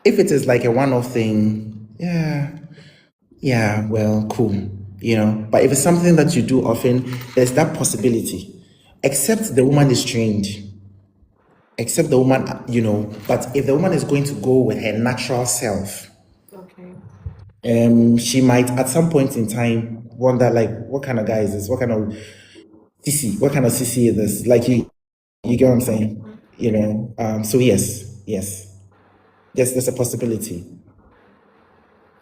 Speaker 3: If it is like a one-off thing, yeah, well, cool, But if it's something that you do often, there's that possibility. Except the woman is trained. Except the woman, but if the woman is going to go with her natural self,
Speaker 2: Okay.
Speaker 3: she might at some point in time wonder, like, what kind of guy is this? What kind of CC is this? Like, you get what I'm saying? So yes, there's a possibility.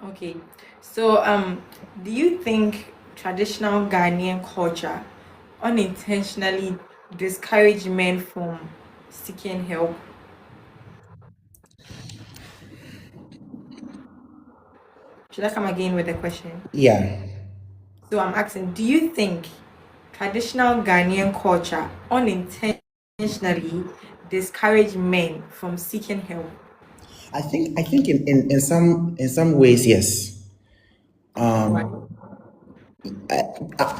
Speaker 2: Okay. So, do you think traditional Ghanaian culture unintentionally discourage men from seeking help? Should I come again with the question?
Speaker 3: Yeah.
Speaker 2: So I'm asking, do you think traditional Ghanaian culture unintentionally discourage men from seeking help?
Speaker 3: I think in some ways, yes.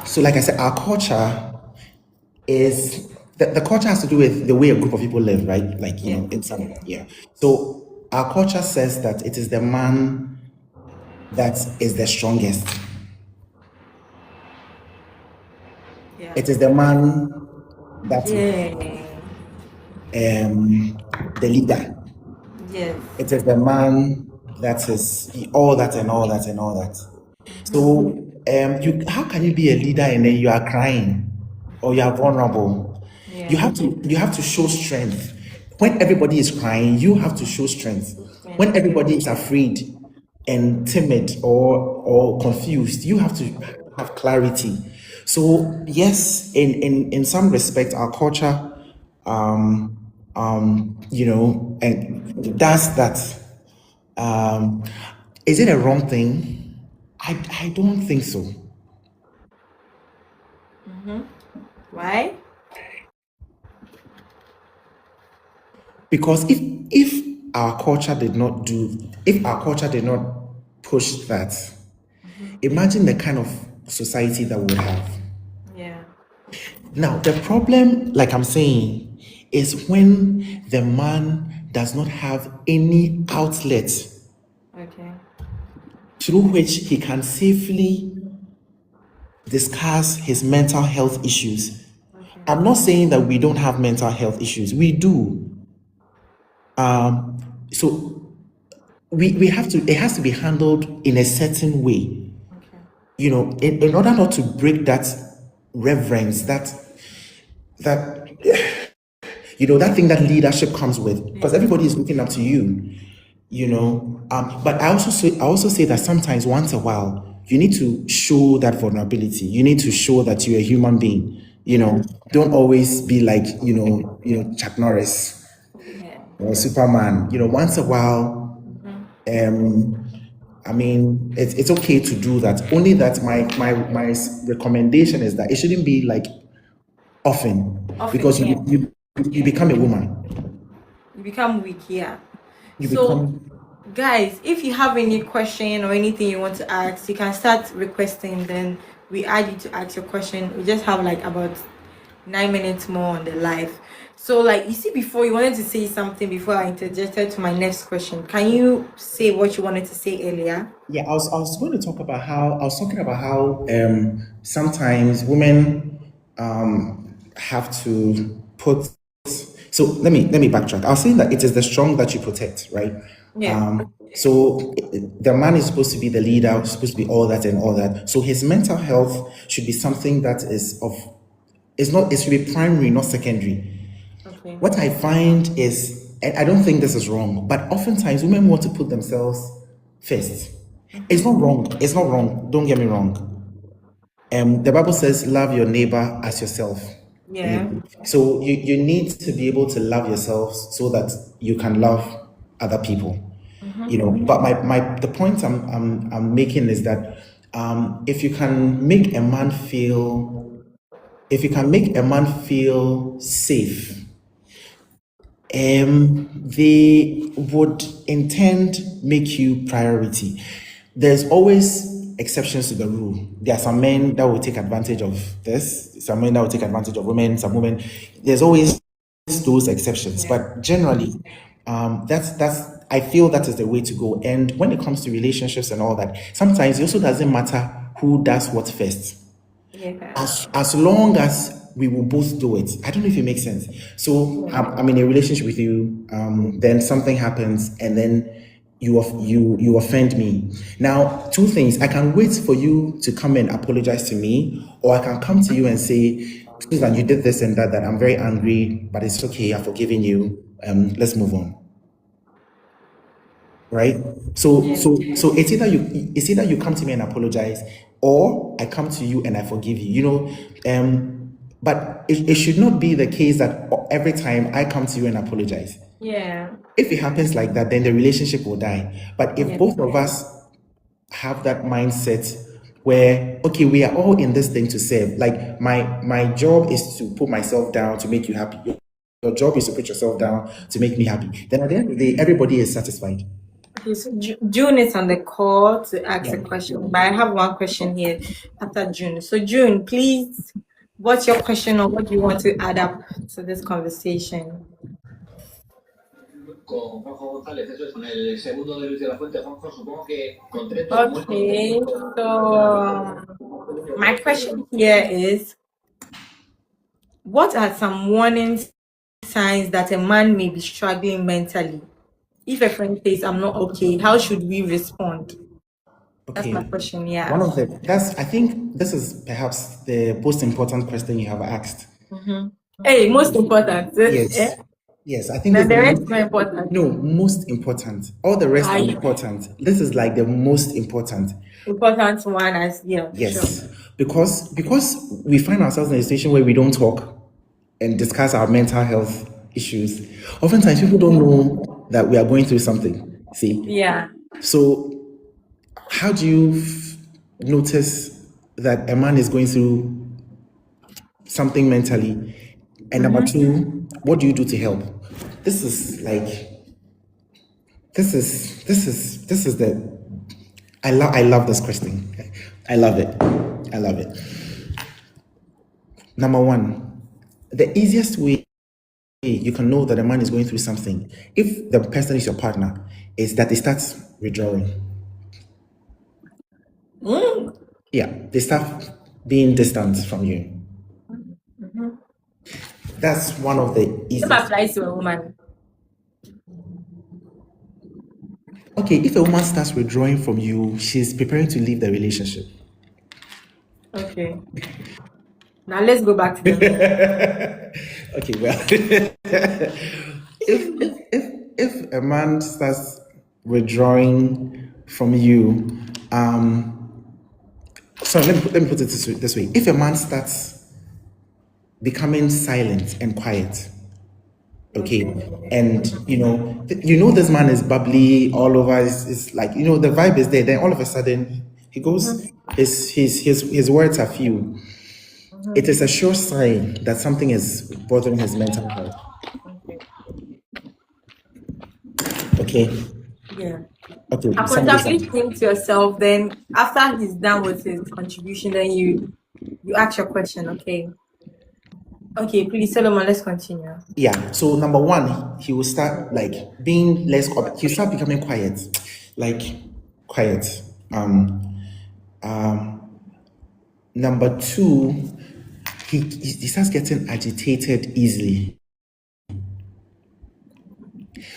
Speaker 3: So like I said, our culture is the culture has to do with the way a group of people live, right? Like, in some, yeah. So our culture says that it is the man that is the strongest.
Speaker 2: Yeah.
Speaker 3: It is the man that
Speaker 2: Yeah.
Speaker 3: the leader.
Speaker 2: Yes.
Speaker 3: It is the man that is all that and all that and all that. So how can you be a leader and then you are crying or you are vulnerable?
Speaker 2: Yeah.
Speaker 3: You have to show strength. When everybody is crying, you have to show strength. When everybody is afraid and timid or confused, you have to have clarity. So yes, in some respect, our culture, and does that. Is it a wrong thing? I don't think so.
Speaker 2: Why?
Speaker 3: Because if our culture did not push that, imagine the kind of society that we would have.
Speaker 2: Yeah.
Speaker 3: Now, the problem, like I'm saying, is when the man does not have any outlet
Speaker 2: Okay.
Speaker 3: through which he can safely discuss his mental health issues. I'm not saying that we don't have mental health issues. We do. So we have to, it has to be handled in a certain way.
Speaker 2: Okay.
Speaker 3: In order not to break that reverence, that that thing that leadership comes with, because everybody is looking up to you. But I also say that sometimes once a while you need to show that vulnerability. You need to show that you're a human being. Don't always be like Chuck Norris
Speaker 2: Yeah.
Speaker 3: or Superman. Once a while, I mean, it's okay to do that. Only that my recommendation is that it shouldn't be like often,
Speaker 2: Often,
Speaker 3: because
Speaker 2: yeah.
Speaker 3: you become a woman.
Speaker 2: You become weak, yeah.
Speaker 3: You
Speaker 2: So,
Speaker 3: become
Speaker 2: guys, if you have any question or anything you want to ask, you can start requesting. Then we add you to ask your question. We just have like about 9 minutes more on the live. So, like you see, before you wanted to say something before I interjected to my next question. Can you say what you wanted to say earlier?
Speaker 3: Yeah, I was going to talk about how I was talking about how sometimes women have to put. So let me backtrack. I was saying that it is the strong that you protect, right?
Speaker 2: Yeah.
Speaker 3: So the man is supposed to be the leader, supposed to be all that and all that. So his mental health should be something that is of. It's not. It should be primary, not secondary.
Speaker 2: Okay.
Speaker 3: What I find is, and I don't think this is wrong, but oftentimes women want to put themselves first. It's not wrong. It's not wrong. Don't get me wrong. The Bible says, "Love your neighbor as yourself."
Speaker 2: Yeah.
Speaker 3: So you need to be able to love yourself so that you can love other people. But the point I'm making is that if you can make a man feel safe, they would intend make you priority. There's always exceptions to the rule. There are some men that will take advantage of this, some men that will take advantage of women, some women. There's always those exceptions,
Speaker 2: Yeah.
Speaker 3: but generally, that's I feel that is the way to go. And when it comes to relationships and all that, sometimes it also doesn't matter who does what first,
Speaker 2: Yeah.
Speaker 3: as long as we will both do it. I don't know if it makes sense. So I'm in a relationship with you, then something happens, and then you offend me. Now, two things: I can wait for you to come and apologize to me, or I can come to you and say, Susan, you did this and that, that I'm very angry, but it's okay, I've forgiven you. Let's move on. Right? So
Speaker 2: Yeah.
Speaker 3: it's either you come to me and apologize, or I come to you and I forgive you. But it should not be the case that every time I come to you and apologize.
Speaker 2: Yeah.
Speaker 3: If it happens like that, then the relationship will die. But if
Speaker 2: Yeah.
Speaker 3: both of us have that mindset where, okay, we are all in this thing to serve. Like my job is to put myself down to make you happy. Your job is to put yourself down to make me happy. Then at the end of the day, everybody is satisfied.
Speaker 2: Okay, so June is on the call to ask a
Speaker 3: Yeah.
Speaker 2: question, but I have one question here after June. So June, please, what's your question or what do you want to add up to this conversation?
Speaker 4: Con Juanjo González, eso es, con el segundo de Luis de la Fuente. Juanjo, supongo que contento.
Speaker 2: Okay, so my question here is, what are some warning signs that a man may be struggling mentally? If a friend says, I'm not okay, how should we respond? That's my
Speaker 3: Okay.
Speaker 2: question, yeah.
Speaker 3: I think this is perhaps the most important question you have asked.
Speaker 2: Hey, most important.
Speaker 3: Yes. Yes, I think
Speaker 2: Now
Speaker 3: this is
Speaker 2: the
Speaker 3: the
Speaker 2: rest
Speaker 3: most,
Speaker 2: is more important.
Speaker 3: no, most important. All the rest are
Speaker 2: Aye.
Speaker 3: important. This is like the most important.
Speaker 2: Important one as yeah.
Speaker 3: Yes.
Speaker 2: Sure.
Speaker 3: Because we find ourselves in a situation where we don't talk and discuss our mental health issues. Oftentimes people don't know that we are going through something. See?
Speaker 2: Yeah.
Speaker 3: So how do you notice that a man is going through something mentally? And number two, what do you do to help? This is the I love this question. I love it. I love it. Number one, the easiest way you can know that a man is going through something, if the person is your partner, is that they start withdrawing. Yeah, they start being distant from you. That's one of the
Speaker 2: This
Speaker 3: easiest.
Speaker 2: applies to a woman.
Speaker 3: Okay, if a woman starts withdrawing from you, she's preparing to leave the relationship.
Speaker 2: Okay. Now let's go back to the men.
Speaker 3: Okay, well, if a man starts withdrawing from you. So let me put it this way. If a man starts becoming silent and quiet, okay, and this man is bubbly all over, is like, the vibe is there, then all of a sudden he goes, his words are few. It is a sure sign that something is bothering his mental health. Okay.
Speaker 2: Yeah.
Speaker 3: Okay.
Speaker 2: Please think to yourself. Then after he's done with his contribution, then you ask your question. Okay. Okay, please, Solomon, let's continue.
Speaker 3: Yeah. So number one, he will start like being less. He'll start becoming quiet, like quiet. Number two, he starts getting agitated easily.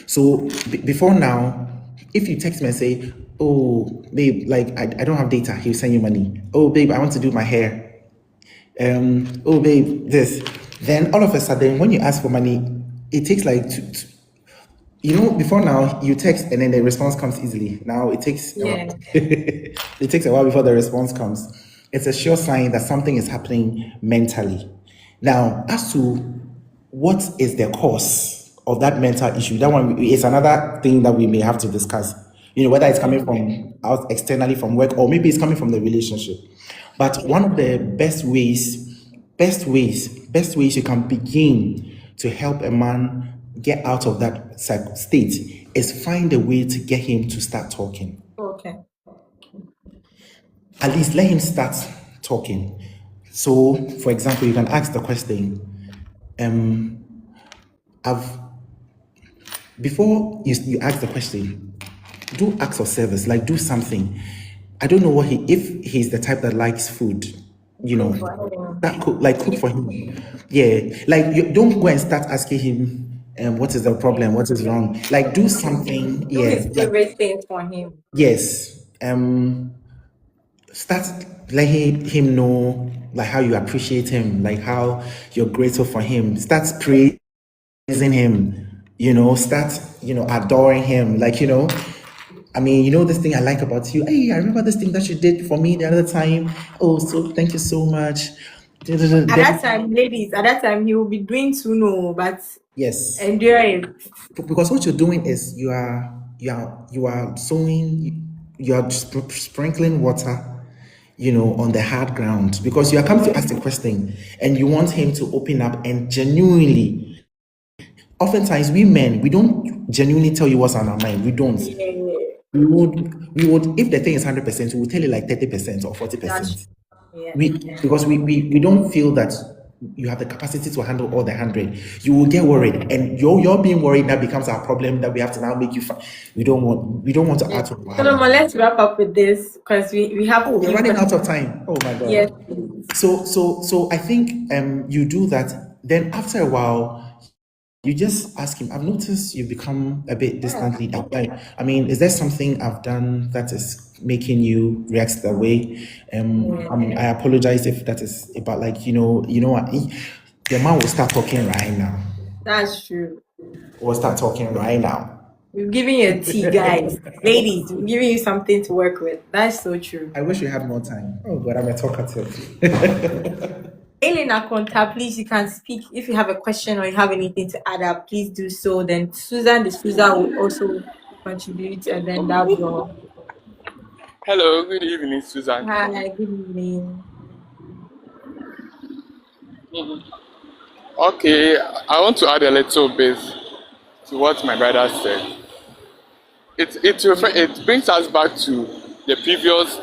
Speaker 3: So before now, if you text me and say, "Oh, babe, like I don't have data," he'll send you money. "Oh, babe, I want to do my hair." "Oh, babe, this." Then all of a sudden, when you ask for money, it takes like before now you text and then the response comes easily. Now it takes a while. It takes a while before the response comes. It's a sure sign that something is happening mentally. Now, as to what is the cause of that mental issue, that one is another thing that we may have to discuss. Whether it's coming from out externally from work, or maybe it's coming from the relationship. But one of the best ways you can begin to help a man get out of that state is find a way to get him to start talking.
Speaker 2: Okay.
Speaker 3: At least let him start talking. So, for example, you can ask the question, before you ask the question, do acts of service, like do something. I don't know if he's the type that likes food, cook for him. Yeah, like you don't go and start asking him, what is the problem, what is wrong? Like do something.
Speaker 2: Do his favorite thing for him.
Speaker 3: Yes. Start letting him know like how you appreciate him, like how you're grateful for him. Start praising him. Start adoring him. Like this thing I like about you. Hey, I remember this thing that you did for me the other time. Oh, so thank you so much.
Speaker 2: At that time, he will be doing too, but
Speaker 3: yes,
Speaker 2: endure it.
Speaker 3: Because what you're doing is you are sowing, you are sprinkling water, on the hard ground, because you are coming to ask the question and you want him to open up and genuinely. Oftentimes, we men, we don't genuinely tell you what's on our mind. We don't.
Speaker 2: Yeah.
Speaker 3: We would, if the thing is 100%, we will tell you like 30% or 40%.
Speaker 2: Yeah.
Speaker 3: Because we don't feel that you have the capacity to handle all the 100. You will get worried, and you're being worried. That becomes our problem. That we have to now make you. We don't want to add to.
Speaker 2: Solomon, let's wrap up with this because we have.
Speaker 3: Oh, we're running out of time. Oh my God.
Speaker 2: Yes.
Speaker 3: So I think you do that. Then after a while, you just ask him, I've noticed you become a bit distantly. I mean, is there something I've done that is making you react that way? I apologize if that is about what, the man will start talking right now.
Speaker 2: That's true.
Speaker 3: We'll start talking right now.
Speaker 2: We're giving you a tea, guys. Ladies, we're giving you something to work with. That's so true.
Speaker 3: I wish we had more time. Oh, but I'm a talkative.
Speaker 2: Elena Conta, please, you can speak. If you have a question or you have anything to add up, please do so. Then Susan D'Souza will also contribute, and then that will.
Speaker 5: Hello, good evening, Susan.
Speaker 2: Hi, good evening.
Speaker 5: Okay, I want to add a little bit to what my brother said. It brings us back to the previous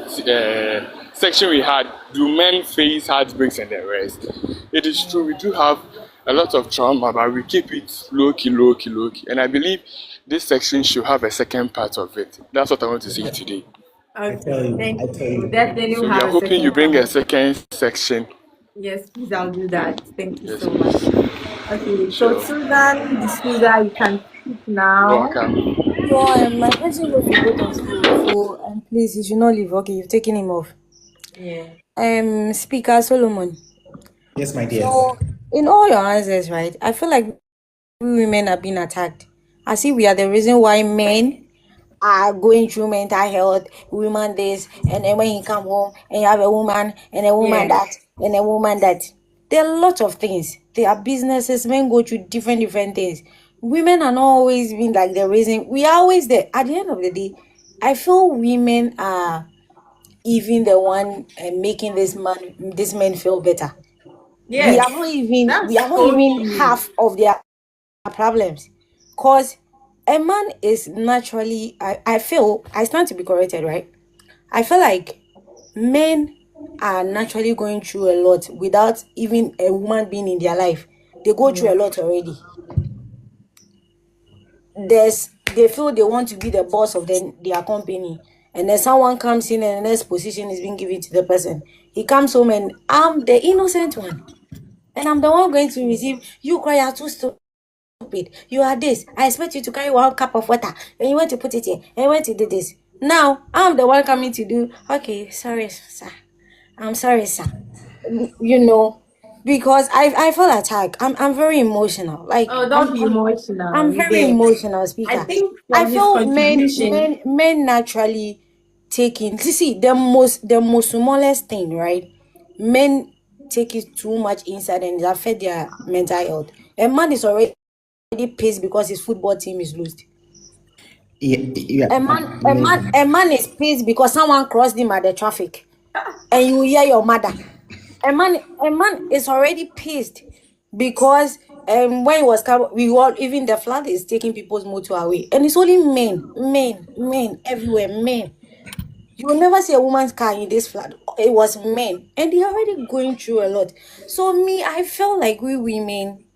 Speaker 5: section we had. Do men face heartbreaks and the rest? It is true, we do have a lot of trauma, but we keep it low key. And I believe this section should have a second part of it. That's what I want to say today.
Speaker 3: I tell you.
Speaker 2: Definitely
Speaker 5: so we are hoping you bring a second section.
Speaker 2: Yes, please, I'll do that. Thank you so much. Okay, so Susan D'Souza, you can speak now.
Speaker 5: Welcome.
Speaker 6: So my question was for both of you. So please, you should not leave. Okay, you've taken him off.
Speaker 2: Yeah.
Speaker 6: Speaker Solomon.
Speaker 3: Yes, my dear.
Speaker 6: So in all your answers, right, I feel like we women are being attacked. I see we are the reason why men are going through mental health, women this, and then when you come home and you have a woman and a woman
Speaker 2: Yes.
Speaker 6: that and a woman that. There are lots of things. There are businesses, men go through different things. Women are not always being like the reason. We are always there. At the end of the day, I feel women are even the one making this men feel better. We are
Speaker 2: Yes.
Speaker 6: not even we
Speaker 2: That's
Speaker 6: are not
Speaker 2: so
Speaker 6: even
Speaker 2: true.
Speaker 6: half of their problems. Cause a man is naturally I feel I stand to be corrected, right? I feel like men are naturally going through a lot without even a woman being in their life. They go through a lot already. They feel they want to be the boss of their company, and then someone comes in and the next position is being given to the person. He comes home and I'm the innocent one, and I'm the one going to receive. You cry, you're too stupid. You are this. I expect you to carry 1 cup of water and you want to put it here and you want to do this. Now I'm the one coming to do. Okay, sorry, sir. I'm sorry, sir. You know, because I feel attacked. I'm very emotional. Like
Speaker 2: Oh, don't be emotional.
Speaker 6: I'm
Speaker 2: You
Speaker 6: very
Speaker 2: get.
Speaker 6: emotional
Speaker 2: I
Speaker 6: speaker.
Speaker 2: think
Speaker 6: I
Speaker 2: from his
Speaker 6: feel
Speaker 2: contribution.
Speaker 6: men naturally take in. See, the most smallest thing, right? Men take it too much inside and it affect their mental health. A man is already pissed because his football team is lost.
Speaker 3: Yeah, yeah.
Speaker 6: A man is pissed because someone crossed him at the traffic, and you hear your mother. A man is already pissed because when it was we all even the flood is taking people's motor away, and it's only men everywhere, men. You will never see a woman's car in this flood. It was men, and they're already going through a lot. So me, I felt like we women,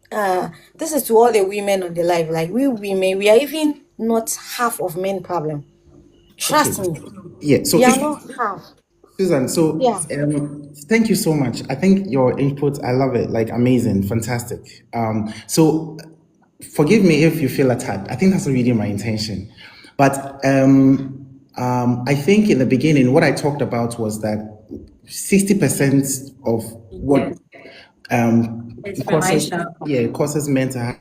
Speaker 6: this is to all the women on the live, like we women, we are even not half of men problem.
Speaker 3: Okay.
Speaker 6: Trust me,
Speaker 3: Yeah. So
Speaker 6: we are
Speaker 3: if
Speaker 6: not half.
Speaker 3: Susan, so
Speaker 6: Yeah.
Speaker 3: thank you so much. I think your input, I love it. Like amazing, fantastic. So forgive me if you feel attacked. I think that's really my intention. But I think in the beginning, what I talked about was that 60% of what
Speaker 2: Yes. It's
Speaker 3: causes,
Speaker 2: financial.
Speaker 3: yeah, causes men to have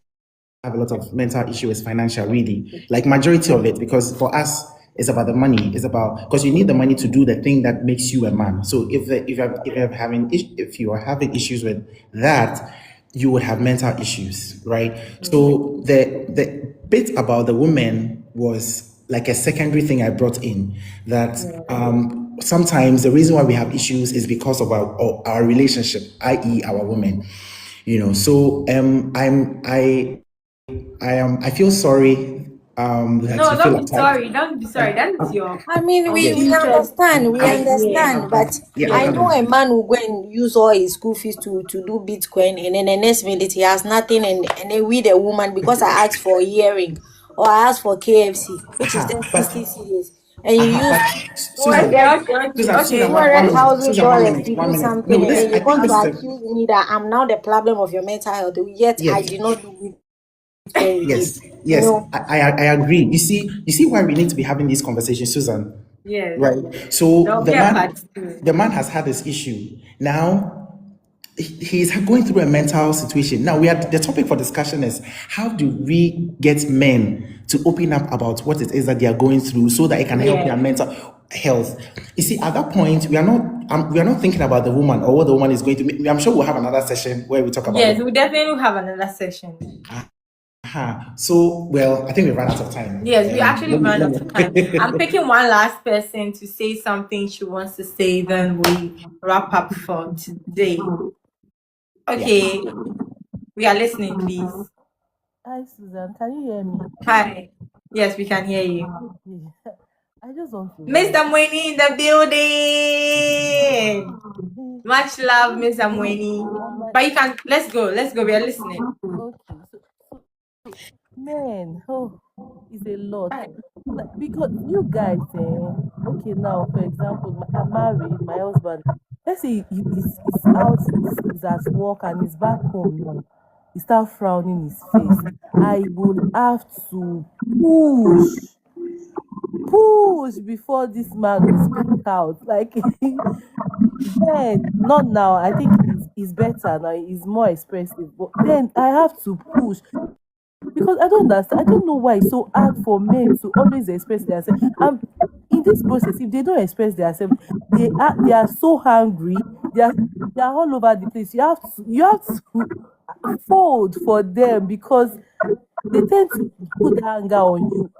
Speaker 3: a lot of mental issue is financial, really. Like majority of it, because for us, it's about the money. It's about because you need the money to do the thing that makes you a man. So if you are having issues with that, you would have mental issues, right? So the bit about the women was like a secondary thing I brought in that sometimes the reason why we have issues is because of our relationship, i.e., our women. So I feel sorry that
Speaker 2: No,
Speaker 3: you feel
Speaker 2: don't be
Speaker 3: attacked.
Speaker 2: sorry. Don't be sorry. That's your
Speaker 6: I mean, we
Speaker 3: Yes.
Speaker 2: unfiltered
Speaker 6: understand, we
Speaker 2: idea.
Speaker 6: understand, but
Speaker 3: Yeah, I'm
Speaker 6: I
Speaker 2: Yes.
Speaker 6: know
Speaker 3: coming.
Speaker 6: a man will go and use all his school fees to do Bitcoin, and then the next minute he has nothing, and then with a woman because I asked for a earring or I asked for KFC, which is then
Speaker 3: But
Speaker 6: 60 CDs, and you use
Speaker 3: Susan,
Speaker 2: Okay, okay, okay,
Speaker 3: Susan,
Speaker 6: two
Speaker 2: okay.
Speaker 3: one
Speaker 6: hundred
Speaker 3: minute.
Speaker 6: thousand
Speaker 3: Susan, one
Speaker 6: dollars
Speaker 3: minute.
Speaker 6: to
Speaker 3: One
Speaker 6: do
Speaker 3: minute.
Speaker 6: something,
Speaker 3: No,
Speaker 6: and
Speaker 3: this
Speaker 6: then
Speaker 3: I
Speaker 6: you
Speaker 3: think
Speaker 6: come
Speaker 3: this
Speaker 6: to
Speaker 3: is
Speaker 6: accuse me that I'm now the problem of your mental health, yet I
Speaker 3: yes,
Speaker 6: did not do Bitcoin with you.
Speaker 3: yes,
Speaker 6: You
Speaker 3: yes.
Speaker 6: know,
Speaker 3: I agree. You see why we need to be having these conversations, Susan.
Speaker 2: Yes.
Speaker 3: Right. So
Speaker 2: There'll
Speaker 3: the
Speaker 2: be a
Speaker 3: man,
Speaker 2: part two.
Speaker 3: the man has had this issue now. He's going through a mental situation. Now, the topic for discussion is how do we get men to open up about what it is that they are going through so that it can help
Speaker 2: Yes.
Speaker 3: their mental health. You see, at that point, we are not thinking about the woman or what the woman is going to. I'm sure we'll have another session where we talk about
Speaker 2: Yes,
Speaker 3: it.
Speaker 2: we definitely have another session.
Speaker 3: So, well, I think we've run out of time.
Speaker 2: Yes, we actually
Speaker 3: Let me,
Speaker 2: ran
Speaker 3: let
Speaker 2: out of time. I'm
Speaker 3: me.
Speaker 2: picking one last person to say something she wants to say, then we wrap up for today.
Speaker 3: Yeah.
Speaker 2: Okay, we are listening, please.
Speaker 7: Hi, Susan. Can you hear me?
Speaker 2: Hi. Yes, we can hear you.
Speaker 7: Yeah. I just want to
Speaker 2: Mr.
Speaker 7: write.
Speaker 2: Mweni in the building. Much love, Mr. Mweni.
Speaker 7: My,
Speaker 2: But you can, let's go. We are listening.
Speaker 7: okay. Man, it's a lot. Like, because you guys, okay, now, for example, I'm married, my husband, let's say he's out, he's at work and he's back home now. He start frowning his face. I will have to push before this man will speak out. Like, then, not now. I think he's better now. He's more expressive. But then I have to push. Because I don't understand. I don't know why it's so hard for men to always express themselves. And in this process, if they don't express themselves, they are so hungry. They are all over the place. You have to fold for them because they tend to put the anger on you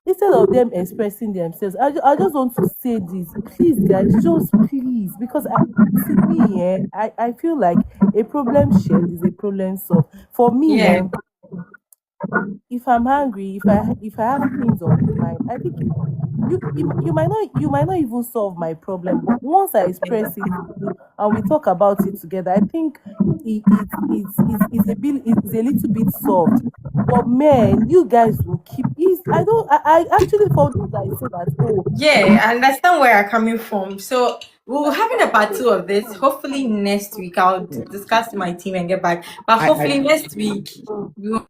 Speaker 7: instead of them expressing themselves. I just want to say this, please, guys, just please, because to me, I feel like a problem shared is a problem solved. For me,
Speaker 2: Yeah.
Speaker 7: if I'm hungry, if I have things on my mind, I think you might not even solve my problem. But once I express it to you and we talk about it together, I think it's a little bit solved. But man, you guys will keep is I actually for those that say that, oh,
Speaker 2: Yeah, I understand where you're coming from. So we're having a part two of this. Hopefully next week I'll discuss with my team and get back. But hopefully next week we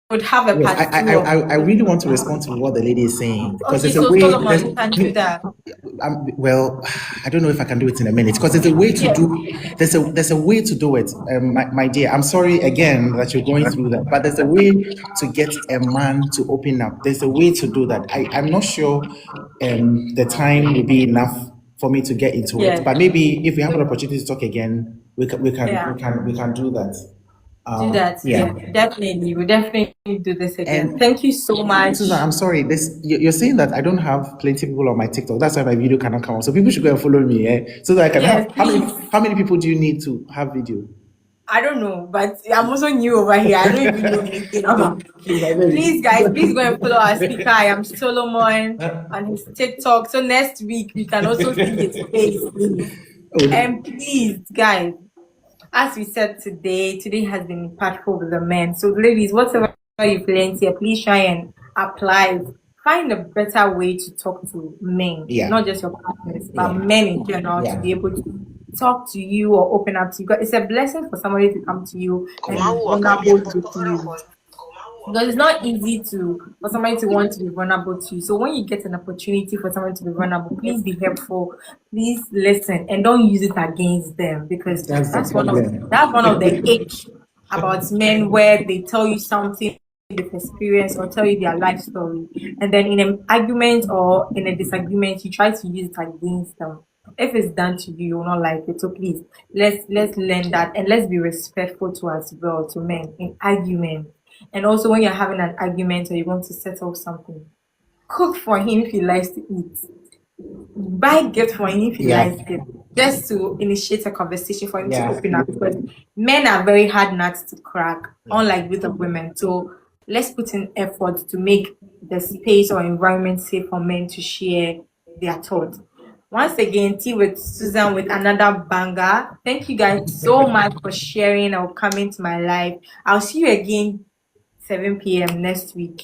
Speaker 2: would have a
Speaker 3: Yes,
Speaker 2: part
Speaker 3: I,
Speaker 2: two
Speaker 3: I,
Speaker 2: of
Speaker 3: I, I really want to respond to what the lady is saying because
Speaker 2: Okay,
Speaker 3: there's a
Speaker 2: so
Speaker 3: way.
Speaker 2: Solomon, you can do that.
Speaker 3: Well, I don't know if I can do it in a minute because there's a way to do. There's a way to do it, my dear. I'm sorry again that you're going through that, but there's a way to get a man to open up. There's a way to do that. I'm not sure, the time will be enough for me to get into
Speaker 2: Yeah.
Speaker 3: it. But maybe if we have an opportunity to talk again, we can
Speaker 2: Yeah.
Speaker 3: do that.
Speaker 2: Do that.
Speaker 3: Yeah.
Speaker 2: Yeah, definitely. We'll definitely do this again.
Speaker 3: And
Speaker 2: Thank you so much.
Speaker 3: Susan, I'm sorry. You're saying that I don't have plenty of people on my TikTok. That's why my video cannot come out. So people should go and follow me, so that I can
Speaker 2: Yes,
Speaker 3: have. How many people do you need to have video?
Speaker 2: I don't know, but I'm also new over here. I don't even know anything about. Please, guys, please go and follow our speaker. I am Solomon on his TikTok. So next week we can also see his face, please. And please, guys, as we said today has been impactful with the men. So ladies, whatever you've learned here, please try and apply. Find a better way to talk to men, not just your partners, but men in general, to be able to talk to you or open up to you. It's a blessing for somebody to come to you and be vulnerable to you. Because it's not easy for somebody to want to be vulnerable to you. So when you get an opportunity for someone to be vulnerable, please be helpful, please listen, and don't use it against them, because that's one of the ick about men, where they tell you something they've experienced or tell you their life story, and then in an argument or in a disagreement you try to use it against them. If it's done to you, you will not like it. So please, let's learn that, and let's be respectful to as well, to men in argument. And also, when you're having an argument or you want to settle something, cook for him if he likes to eat. Buy gift for him if he likes it. Just to initiate a conversation for him to open up. Because men are very hard nuts to crack, unlike with the women. So let's put in effort to make the space or environment safe for men to share their thoughts. Once again, Tea with Susan with another banger. Thank you guys so much for sharing or coming to my live. I'll see you again 7 p.m. next week.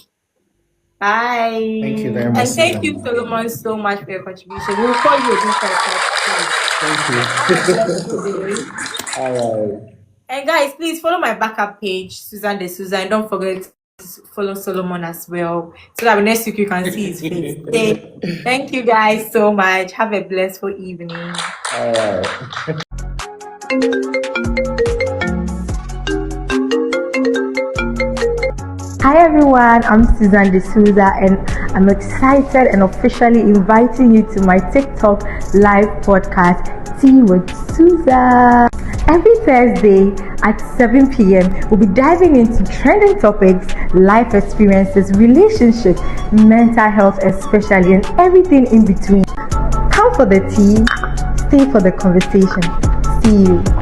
Speaker 2: Bye.
Speaker 3: Thank you very much.
Speaker 2: And thank you, Solomon, so much for your contribution. We'll call you again for a part 2.
Speaker 3: Thank you. All right.
Speaker 2: And guys, please follow my backup page, Susan de Souza, and don't forget to follow Solomon as well, so that next week you can see his face. Okay? Thank you guys so much. Have a blissful evening.
Speaker 3: All right.
Speaker 1: Hi everyone, I'm Susan de Souza and I'm excited and officially inviting you to my TikTok live podcast, Tea with Souza. Every Thursday at 7 p.m. we'll be diving into trending topics, life experiences, relationships, mental health especially, and everything in between. Come for the tea, stay for the conversation. See you.